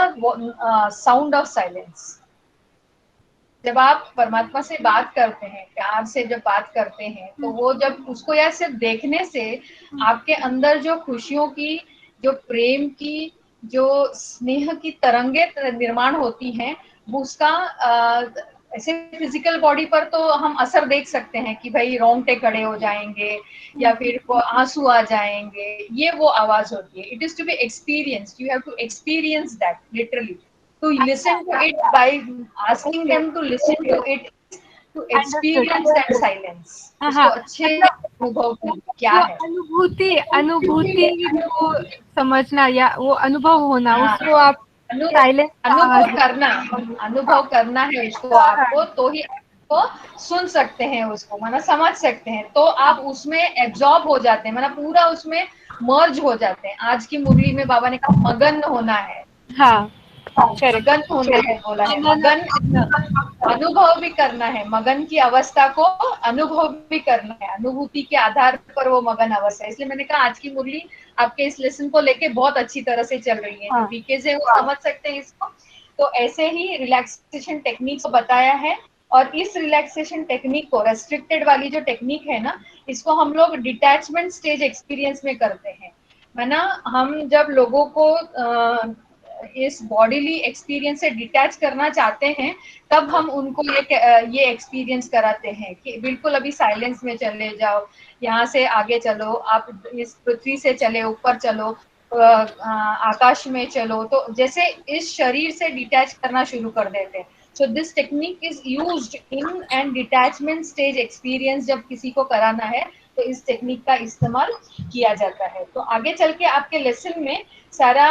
sound of silence. जब आप परमात्मा से बात करते हैं, प्यार से जब बात करते हैं, तो वो जब उसको या सिर्फ देखने से आपके अंदर जो खुशियों की, जो प्रेम की, जो स्नेह की तरंगे निर्माण होती हैं, वो उसका ऐसे फिजिकल बॉडी पर तो हम असर देख सकते हैं कि भाई रोंगटे खड़े हो जाएंगे या फिर वो आंसू आ जाएंगे, ये वो आवाज होती है। It is to be experienced, you have to experience that literally, to listen to it by asking okay, them to listen to it, to understood. experience that silence, हाँ उसको हाँ, अच्छे मतलब अनुभव की क्या वो है। अनुभूति अनुभूति को समझना या वो अनुभव होना, हाँ, उसको आप अनु साइलेंस का आवाज अनुभव करना, अनुभव करना है उसको आपको, तो ही आपको सुन सकते हैं, उसको माना समझ सकते हैं, तो आप उसमें एब्जॉर्ब हो जाते हैं, माना पूरा उसमें मर्ज हो जाते हैं। आज की मुरली में बाबा ने कहा मगन होना है, हाँ करेक्ट। मगन होना है बोला है, मगन अनुभव भी करना है, मगन की अवस्था को अनुभव भी करना है, अनुभूति के आधार पर वो मगन अवस्था है। इसलिए मैंने कहा आज की मुरली आपके इस लेसन को लेके बहुत अच्छी तरह से चल रही है, जो बीके से वो समझ सकते हैं इसको। तो ऐसे ही रिलैक्सेशन टेक्निक को बताया है, और इस रिलैक्सेशन टेक्निक को, रेस्ट्रिक्टेड वाली जो टेक्निक है ना, इसको हम लोग डिटैचमेंट स्टेज एक्सपीरियंस में करते हैं। है ना, हम जब लोगों को इस बॉडीली एक्सपीरियंस से डिटैच करना चाहते हैं, तब हम उनको ये एक्सपीरियंस कराते हैं कि बिल्कुल अभी साइलेंस में चले जाओ, यहाँ से आगे चलो, आप इस पृथ्वी से चले ऊपर चलो, आकाश में चलो, तो जैसे इस शरीर से डिटैच करना शुरू कर देते हैं। So this technique is used in and detachment stage experience जब किसी को कराना है, तो इस टेक्निक का इस्तेमाल किया जाता है। तो आगे चल के आपके लेसन में सारा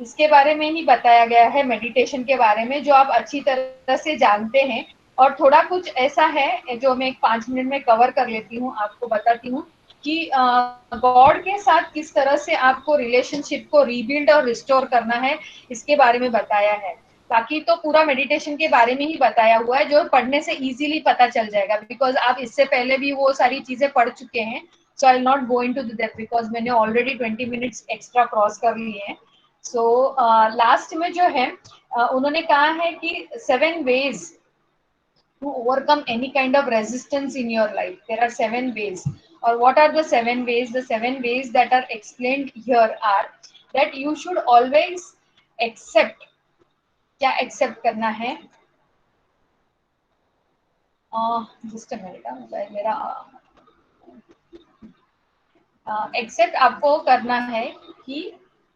इसके बारे में ही बताया गया है, मेडिटेशन के बारे में, जो आप अच्छी तरह से जानते हैं। और थोड़ा कुछ ऐसा है जो मैं 5 मिनट में कवर कर लेती हूँ, आपको बताती हूँ कि गॉड के साथ किस तरह से आपको रिलेशनशिप को रीबिल्ड और रिस्टोर करना है, इसके बारे में बताया है। बाकी तो पूरा मेडिटेशन के बारे में ही बताया हुआ है, जो पढ़ने से इजीली पता चल जाएगा, बिकॉज आप इससे पहले भी वो सारी चीजें पढ़ चुके हैं। so I'll not go into the depth because मैंने already 20 minutes extra cross कर लिए हैं. So last में जो है उन्होंने कहा है कि 7 ways to overcome any kind of resistance in your life. There are 7 ways. Or what are the 7 ways? The 7 ways that are explained here are that you should always accept. क्या accept करना है? Just a minute. Mobile मेरा accept आपको करना है कि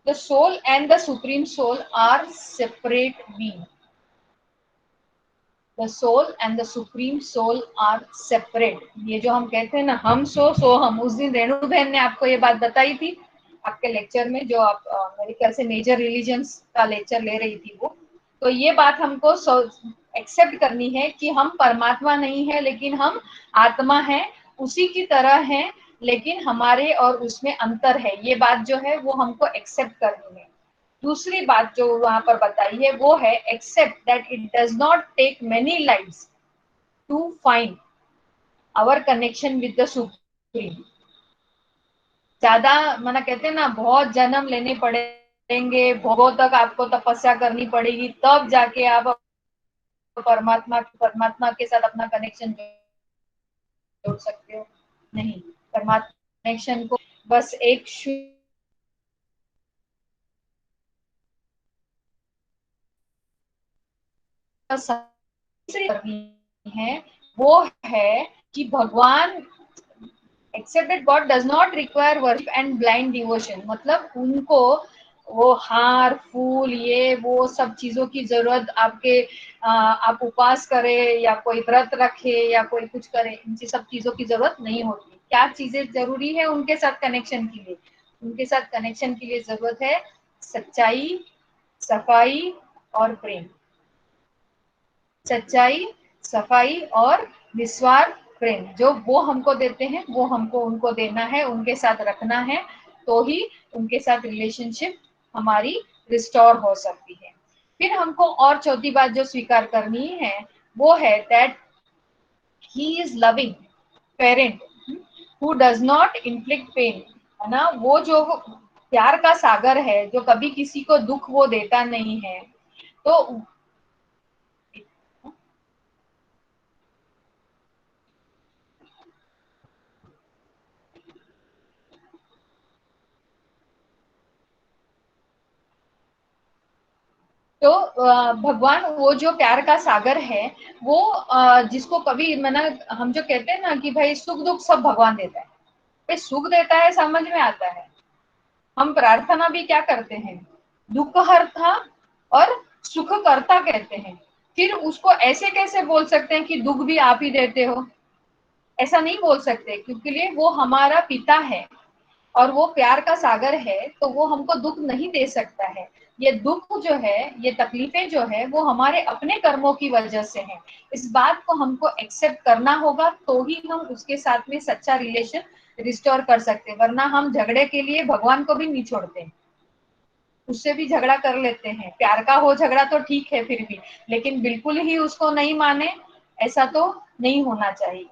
the soul and the supreme soul are separate being. The soul and the supreme soul are separate. ये जो हम कहते हैं ना हम सो हम, उस दिन रेणु बहन ने आपको ये बात बताई थी आपके लेक्चर में, जो आप मेरे ख्याल से मेजर रिलीजन्स का लेक्चर ले रही थी वो. तो ये बात हमको एक्सेप्ट करनी है कि हम परमात्मा नहीं है लेकिन हम आत्मा है, उसी की तरह है लेकिन हमारे और उसमें अंतर है. ये बात जो है वो हमको एक्सेप्ट करनी है. दूसरी बात जो वहां पर बताई है वो है accept that it does not take many lifes to find our connection with the supreme. ज्यादा माना कहते हैं ना बहुत जन्म लेने पड़ेंगे, भोगों तक आपको तपस्या करनी पड़ेगी, तब जाके आप परमात्मा के साथ अपना कनेक्शन जोड़ सकते हो. नहीं, परमात्मा कनेक्शन को बस एक है वो है कि भगवान accepted God does not require worship and blind devotion. मतलब उनको वो हार फूल ये वो सब चीजों की जरूरत आपके आप उपवास करे या कोई व्रत रखे या कोई कुछ करे, इन सब चीजों की जरूरत नहीं होती. क्या चीजें जरूरी है उनके साथ कनेक्शन के लिए? उनके साथ कनेक्शन के लिए जरूरत है सच्चाई, सफाई और प्रेम. सच्चाई, सफाई और निस्वार्थ प्रेम जो वो हमको देते हैं वो हमको उनको देना है, उनके साथ रखना है, तो ही उनके साथ रिलेशनशिप हमारी रिस्टोर हो सकती है. फिर हमको और चौथी बात जो स्वीकार करनी है वो है that he is loving parent who does not inflict pain. है ना, वो जो प्यार का सागर है जो कभी किसी को दुख वो देता नहीं है. तो भगवान वो जो प्यार का सागर है वो जिसको कभी मना हम जो कहते हैं ना कि भाई सुख दुख सब भगवान देता है. भाई सुख देता है समझ में आता है. हम प्रार्थना भी क्या करते हैं, दुख हरता और सुख करता कहते हैं. फिर उसको ऐसे कैसे बोल सकते हैं कि दुख भी आप ही देते हो? ऐसा नहीं बोल सकते, क्योंकि वो हमारा पिता है और वो प्यार का सागर है, तो वो हमको दुख नहीं दे सकता है. ये दुख जो है, ये तकलीफें जो है वो हमारे अपने कर्मों की वजह से हैं. इस बात को हमको एक्सेप्ट करना होगा तो ही हम उसके साथ में सच्चा रिलेशन रिस्टोर कर सकते हैं. वरना हम झगड़े के लिए भगवान को भी नहीं छोड़ते, उससे भी झगड़ा कर लेते हैं. प्यार का हो झगड़ा तो ठीक है फिर भी, लेकिन बिल्कुल ही उसको नहीं माने ऐसा तो नहीं होना चाहिए.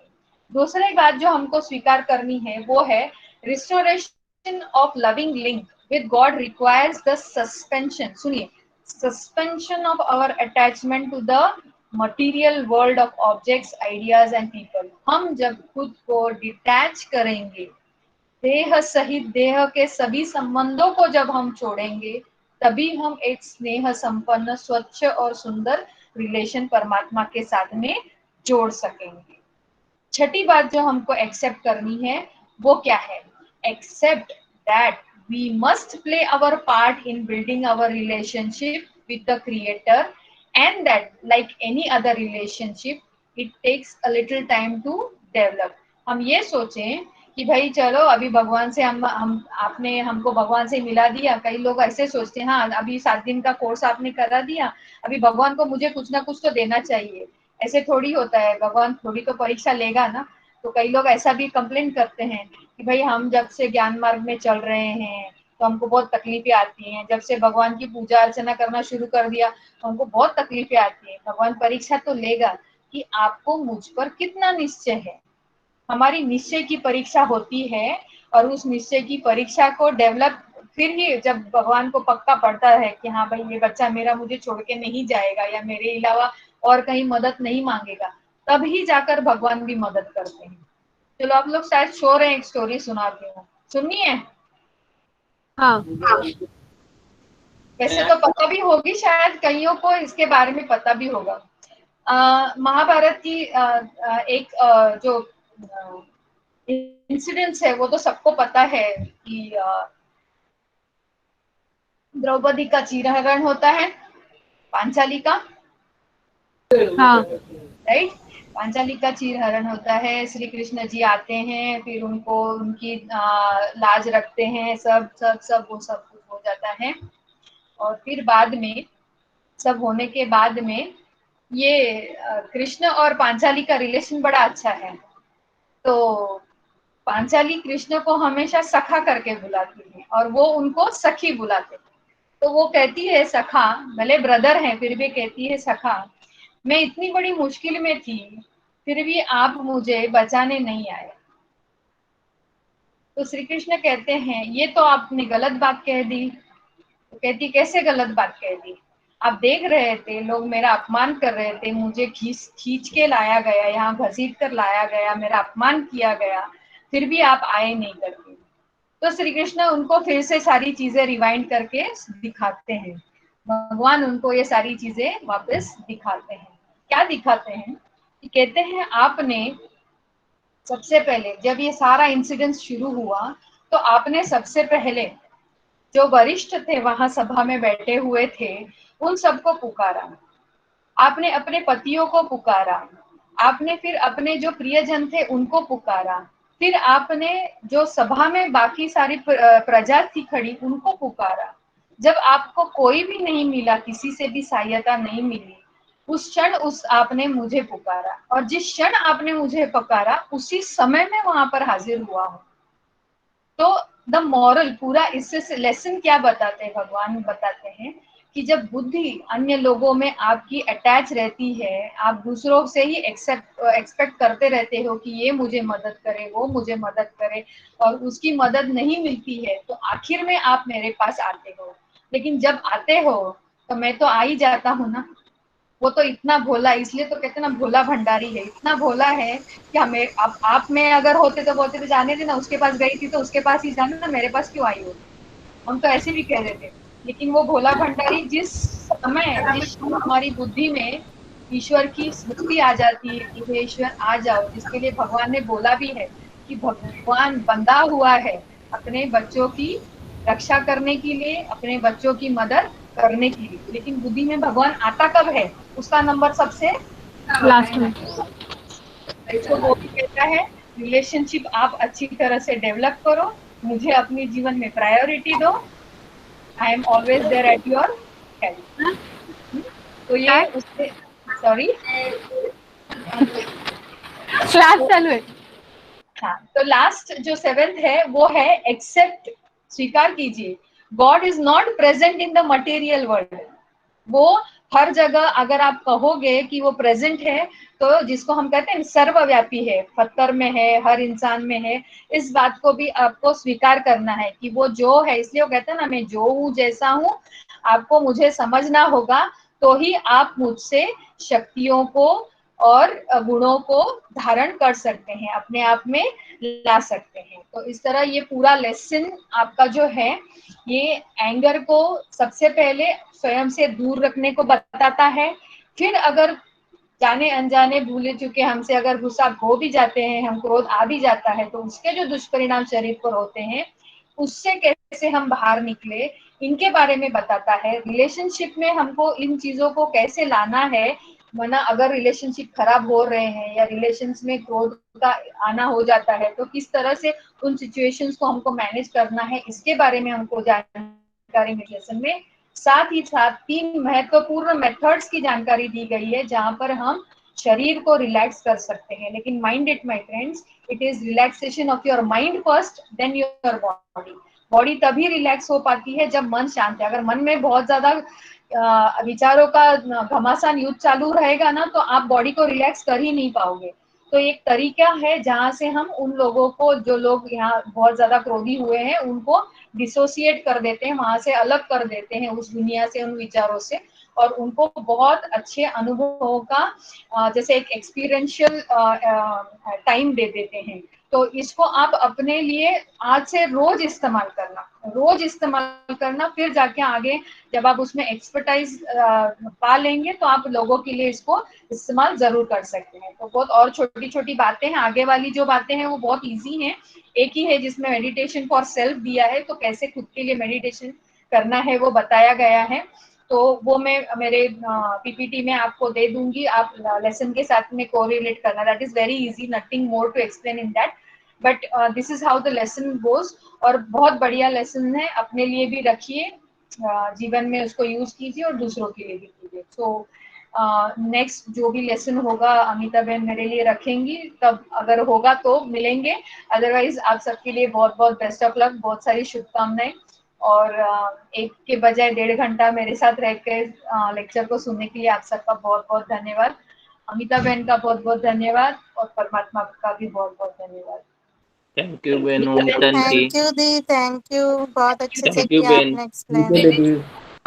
दूसरी बात जो हमको स्वीकार करनी है वो है restoration of loving link with God requires the suspension. सुनिए, suspension of our attachment to the material world of objects, ideas and people. हम जब खुद को डिटैच करेंगे, देह सहित देह के सभी संबंधों को जब हम छोड़ेंगे, तभी हम एक स्नेह संपन्न स्वच्छ और सुंदर रिलेशन परमात्मा के साथ में जोड़ सकेंगे. छठी बात जो हमको एक्सेप्ट करनी है वो क्या है? Accept that we must play our part in building our relationship with the creator and that like any other relationship it takes a little time to develop. हम ये सोचें कि भाई चलो अभी भगवान से हम आपने हमको भगवान से मिला दिया. कई लोग ऐसे सोचते हैं हाँ अभी 7 दिन का कोर्स आपने करा दिया, अभी भगवान को मुझे कुछ ना कुछ तो देना चाहिए. ऐसे थोड़ी होता है, भगवान थोड़ी तो परीक्षा लेगा ना. तो कई लोग ऐसा भी कंप्लेंट करते हैं कि भाई हम जब से ज्ञान मार्ग में चल रहे हैं तो हमको बहुत तकलीफें आती हैं, जब से भगवान की पूजा अर्चना करना शुरू कर दिया तो हमको बहुत तकलीफें आती हैं. भगवान परीक्षा तो लेगा कि आपको मुझ पर कितना निश्चय है. हमारी निश्चय की परीक्षा होती है, और उस निश्चय की परीक्षा को डेवलप फिर ही जब भगवान को पक्का पड़ता है कि हाँ भाई ये बच्चा मेरा मुझे छोड़ के नहीं जाएगा या मेरे अलावा और कहीं मदद नहीं मांगेगा, तब ही जाकर भगवान भी मदद करते हैं। चलो आप लोग शायद शोर है, एक स्टोरी सुनाती हूँ, सुननी है? हाँ। वैसे तो पता भी होगी, शायद कईयों को इसके बारे में पता भी होगा। महाभारत की एक जो इंसिडेंट्स है वो तो सबको पता है कि द्रौपदी का चीरहरण होता है, पांचाली का, हाँ। राइट? पांचाली का चीरहरण होता है, श्री कृष्ण जी आते हैं, फिर उनको उनकी लाज रखते हैं, सब सब सब वो सब कुछ हो जाता है। और फिर बाद में, सब होने के बाद में, ये कृष्ण और पांचाली का रिलेशन बड़ा अच्छा है। तो पांचाली कृष्ण को हमेशा सखा करके बुलाती है और वो उनको सखी बुलाते हैं। तो वो कहती है सखा, भले ब्रदर हैं फिर भी कहती है सखा, मैं इतनी बड़ी मुश्किल में थी फिर भी आप मुझे बचाने नहीं आए। तो श्री कृष्ण कहते हैं ये तो आपने गलत बात कह दी। तो कहती कैसे गलत बात कह दी? आप देख रहे थे लोग मेरा अपमान कर रहे थे, मुझे खींच के लाया गया, यहाँ घसीट कर लाया गया, मेरा अपमान किया गया, फिर भी आप आए नहीं करके। तो श्री कृष्ण उनको फिर से सारी चीजें रिवाइंड करके दिखाते हैं। भगवान उनको ये सारी चीजें वापस दिखाते हैं। क्या दिखाते हैं? कि कहते हैं आपने सबसे पहले जब ये सारा इंसिडेंट शुरू हुआ तो आपने सबसे पहले जो वरिष्ठ थे वहां सभा में बैठे हुए थे उन सबको पुकारा, आपने अपने पतियों को पुकारा, आपने फिर अपने जो प्रियजन थे उनको पुकारा, फिर आपने जो सभा में बाकी सारी प्रजा थी खड़ी उनको पुकारा। जब आपको कोई भी नहीं मिला, किसी से भी सहायता नहीं मिली, उस क्षण आपने मुझे पुकारा, और जिस क्षण आपने मुझे पुकारा उसी समय में वहां पर हाजिर हुआ हूँ। तो द मॉरल पूरा इससे लेसन क्या बताते हैं? भगवान बताते हैं कि जब बुद्धि अन्य लोगों में आपकी अटैच रहती है, आप दूसरों से ही एक्सपेक्ट करते रहते हो कि ये मुझे मदद करे, वो मुझे मदद करे, और उसकी मदद नहीं मिलती है तो आखिर में आप मेरे पास आते हो। लेकिन जब आते हो तो मैं तो आ ही जाता हूँ ना। वो तो इतना भोला, इसलिए तो कहते ना भोला भंडारी है, इतना भोला है कि हमें आप में अगर होते तो बोलते थे जाने देना, उसके पास गई थी तो उसके पास ही जाना ना, मेरे पास क्यों आई हो। हम तो ऐसे भी कह देते। लेकिन वो भोला भंडारी जिस हमारी बुद्धि में ईश्वर की स्मृति आ जाती है कि हे ईश्वर आ जाओ, जिसके लिए भगवान ने बोला भी है कि भगवान बंधा हुआ है अपने बच्चों की रक्षा करने के लिए, अपने बच्चों की मदद करने के लिए। लेकिन बुद्धि में भगवान आता कब है? उसका नंबर सबसे लास्ट में। तो वो भी कहता है रिलेशनशिप आप अच्छी तरह से डेवलप करो, मुझे अपने जीवन में प्रायोरिटी दो, I am always there at your help. तो ये उससे सॉरी क्लास चालू है। हाँ, तो लास्ट जो 7th है वो है एक्सेप्ट, स्वीकार कीजिए, God is not present in the material world. वो हर जगह अगर आप कहोगे कि वो प्रेजेंट है तो जिसको हम कहते हैं सर्वव्यापी है, पत्थर में है, हर इंसान में है, इस बात को भी आपको स्वीकार करना है कि वो जो है। इसलिए वो कहते हैं ना मैं जो हूँ जैसा हूँ, आपको मुझे समझना होगा तो ही आप मुझसे शक्तियों को और गुणों को धारण कर सकते हैं, अपने आप में ला सकते हैं। तो इस तरह ये पूरा लेसन आपका जो है ये एंगर को सबसे पहले स्वयं से दूर रखने को बताता है। फिर अगर जाने अनजाने भूले चुके हमसे अगर गुस्सा हो भी जाते हैं, हम क्रोध आ भी जाता है, तो उसके जो दुष्परिणाम शरीर पर होते हैं उससे कैसे हम बाहर निकले, इनके बारे में बताता है। रिलेशनशिप में हमको इन चीजों को कैसे लाना है, वरना अगर रिलेशनशिप खराब हो रहे हैं या रिलेशंस में क्रोध का आना हो जाता है तो किस तरह से उन सिचुएशंस को हमको मैनेज करना है, इसके बारे में हमको जानकारी मिली लेसन में। साथ ही साथ 3 महत्वपूर्ण मेथड्स की जानकारी दी गई है जहां पर हम शरीर को रिलैक्स कर सकते हैं। लेकिन mind it my friends, it is relaxation of your mind first then your body. Body तभी रिलैक्स हो पाती है जब मन शांत है। अगर मन में बहुत ज्यादा विचारों का घमासान युद्ध चालू रहेगा ना तो आप बॉडी को रिलैक्स कर ही नहीं पाओगे। तो एक तरीका है जहां से हम उन लोगों को, जो लोग यहाँ बहुत ज्यादा क्रोधी हुए हैं, उनको डिसोसिएट कर देते हैं, वहां से अलग कर देते हैं उस दुनिया से, उन विचारों से, और उनको बहुत अच्छे अनुभवों का जैसे एक एक्सपीरियंशियल टाइम दे देते हैं। तो इसको आप अपने लिए आज से रोज इस्तेमाल करना, फिर जाके आगे जब आप उसमें एक्सपर्टाइज पा लेंगे तो आप लोगों के लिए इसको इस्तेमाल जरूर कर सकते हैं। तो बहुत और छोटी छोटी बातें हैं, आगे वाली जो बातें हैं वो बहुत इजी हैं। एक ही है जिसमें मेडिटेशन फॉर सेल्फ दिया है, तो कैसे खुद के लिए मेडिटेशन करना है वो बताया गया है। तो वो मैं मेरे पीपीटी में आपको दे दूंगी, आप लेसन के साथ में कोरिलेट करना, that is very easy, nothing more to explain in that, but this is how the lesson goes. और बहुत बढ़िया लेसन है, अपने लिए भी रखिए, जीवन में उसको यूज कीजिए और दूसरों के लिए भी कीजिए। सो नेक्स्ट जो भी लेसन होगा अमिता बहन मेरे लिए रखेंगी, तब अगर होगा तो मिलेंगे, अदरवाइज आप सबके लिए बहुत बहुत बेस्ट ऑफ लक, बहुत सारी शुभकामनाएं। और एक के बजाय 1.5 घंटा मेरे साथ रह के लेक्चर को सुनने के लिए आप सबका बहुत बहुत धन्यवाद। अमिता बहन का बहुत बहुत धन्यवाद, और परमात्मा का भी बहुत बहुत धन्यवाद। थैंक यू बहन ओमतन की। Thank you the, thank you, बहुत अच्छे से थैंक यू किया बहन आपने एक्सप्लेन।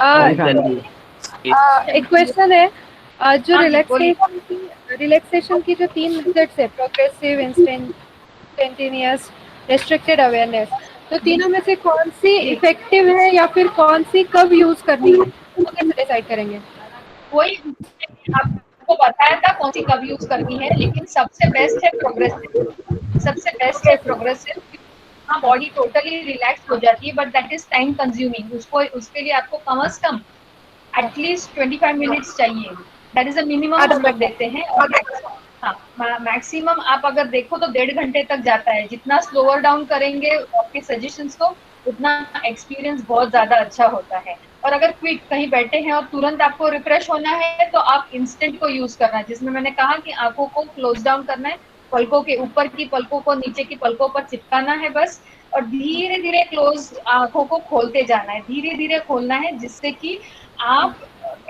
ओमतन की। एक क्वेश्चन है, जो हाँ जी, बोलिए। रिलैक्सेशन की जो 3 मेथड्स है, प्रोग्रेसिव, इंस्टेंटेनियस, रेस्ट्रिक्टेड अवेयरनेस, तो तीनों में से कौन सी इफेक्टिव है या फिर कौन सी कब यूज करनी है, वो कैसे डिसाइड करेंगे? कोई आपको बताया था कौन सी कब यूज करनी है, लेकिन सबसे बेस्ट है प्रोग्रेसिव। हाँ, बॉडी टोटली रिलैक्स हो जाती है, but that is time consuming. उसके लिए आपको कम से कम एटलीस्ट 25 मिनट्स चाहिए, दैट इज द मिनिमम हम लोग देते हैं। और हाँ, मैक्सिमम आप अगर देखो तो 1.5 घंटे तक जाता है। जितना स्लोअर डाउन करेंगे आपके सजेशंस को, उतना एक्सपीरियंस बहुत ज्यादा अच्छा होता है। और अगर क्विक कहीं बैठे हैं और तुरंत आपको रिफ्रेश होना है, तो आप इंस्टेंट को यूज करना है, जिसमें मैंने कहा कि आंखों को क्लोज डाउन करना है, पलकों के ऊपर की पलकों को नीचे की पलकों पर चिपकाना है बस, और धीरे धीरे क्लोज आंखों को खोलते जाना है, धीरे धीरे खोलना है, जिससे कि आप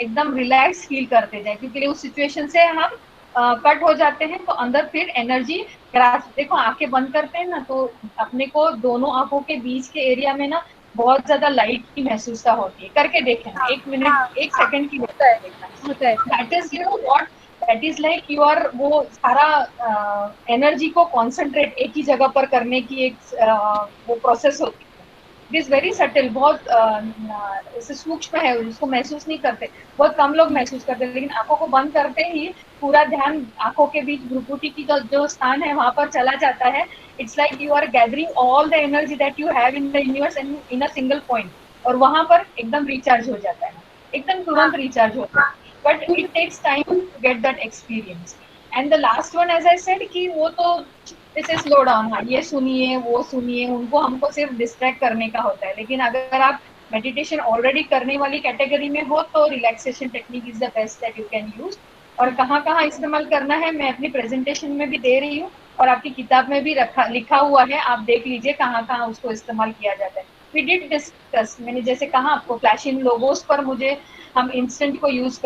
एकदम रिलैक्स फील करते जाए, क्योंकि उस सिचुएशन से हम कट हो जाते हैं तो अंदर फिर एनर्जी ग्रास। देखो आंखें बंद करते हैं ना, तो अपने को दोनों आंखों के बीच के एरिया में ना बहुत ज्यादा लाइट की महसूसता होती है। करके देखें, 1 मिनट 1 सेकंड की होता है, that is you know what, that is like you are, वो सारा एनर्जी को कॉन्सेंट्रेट एक ही जगह पर करने की एक वो प्रोसेस होती है। इट इज वेरी सटल, बहुत सूक्ष्म है, उसको महसूस नहीं करते, बहुत कम लोग महसूस करते हैं, लेकिन आंखों को बंद करते ही पूरा ध्यान आंखों के बीच भ्रुकुटी की जो स्थान है वहां पर चला जाता है। It's like you are gathering all the energy that you have in the universe and in a single point, और वहां पर एकदम रिचार्ज हो जाता है, एकदम तुरंत रिचार्ज होता है, but it takes time to get that experience. And the last one, as I said, कि वो तो जैसे स्लो डाउन, हाँ, ये सुनिए वो सुनिए, उनको हमको सिर्फ डिस्ट्रैक्ट करने का होता है। लेकिन अगर आप मेडिटेशन ऑलरेडी करने वाली कैटेगरी में हो, तो relaxation technique is the best that you can use. और कहाँ कहाँ इस्तेमाल करना है मैं अपनी प्रेजेंटेशन में भी दे रही हूँ, और आपकी किताब में भी लिखा हुआ है, आप देख लीजिए कहाँ कहाँ उसको इस्तेमाल किया जाता है। वी डिड डिस्कस, मैंने जैसे कहा आपको, फ्लैशिंग लोगोस पर मुझे हम इंस्टेंट को यूज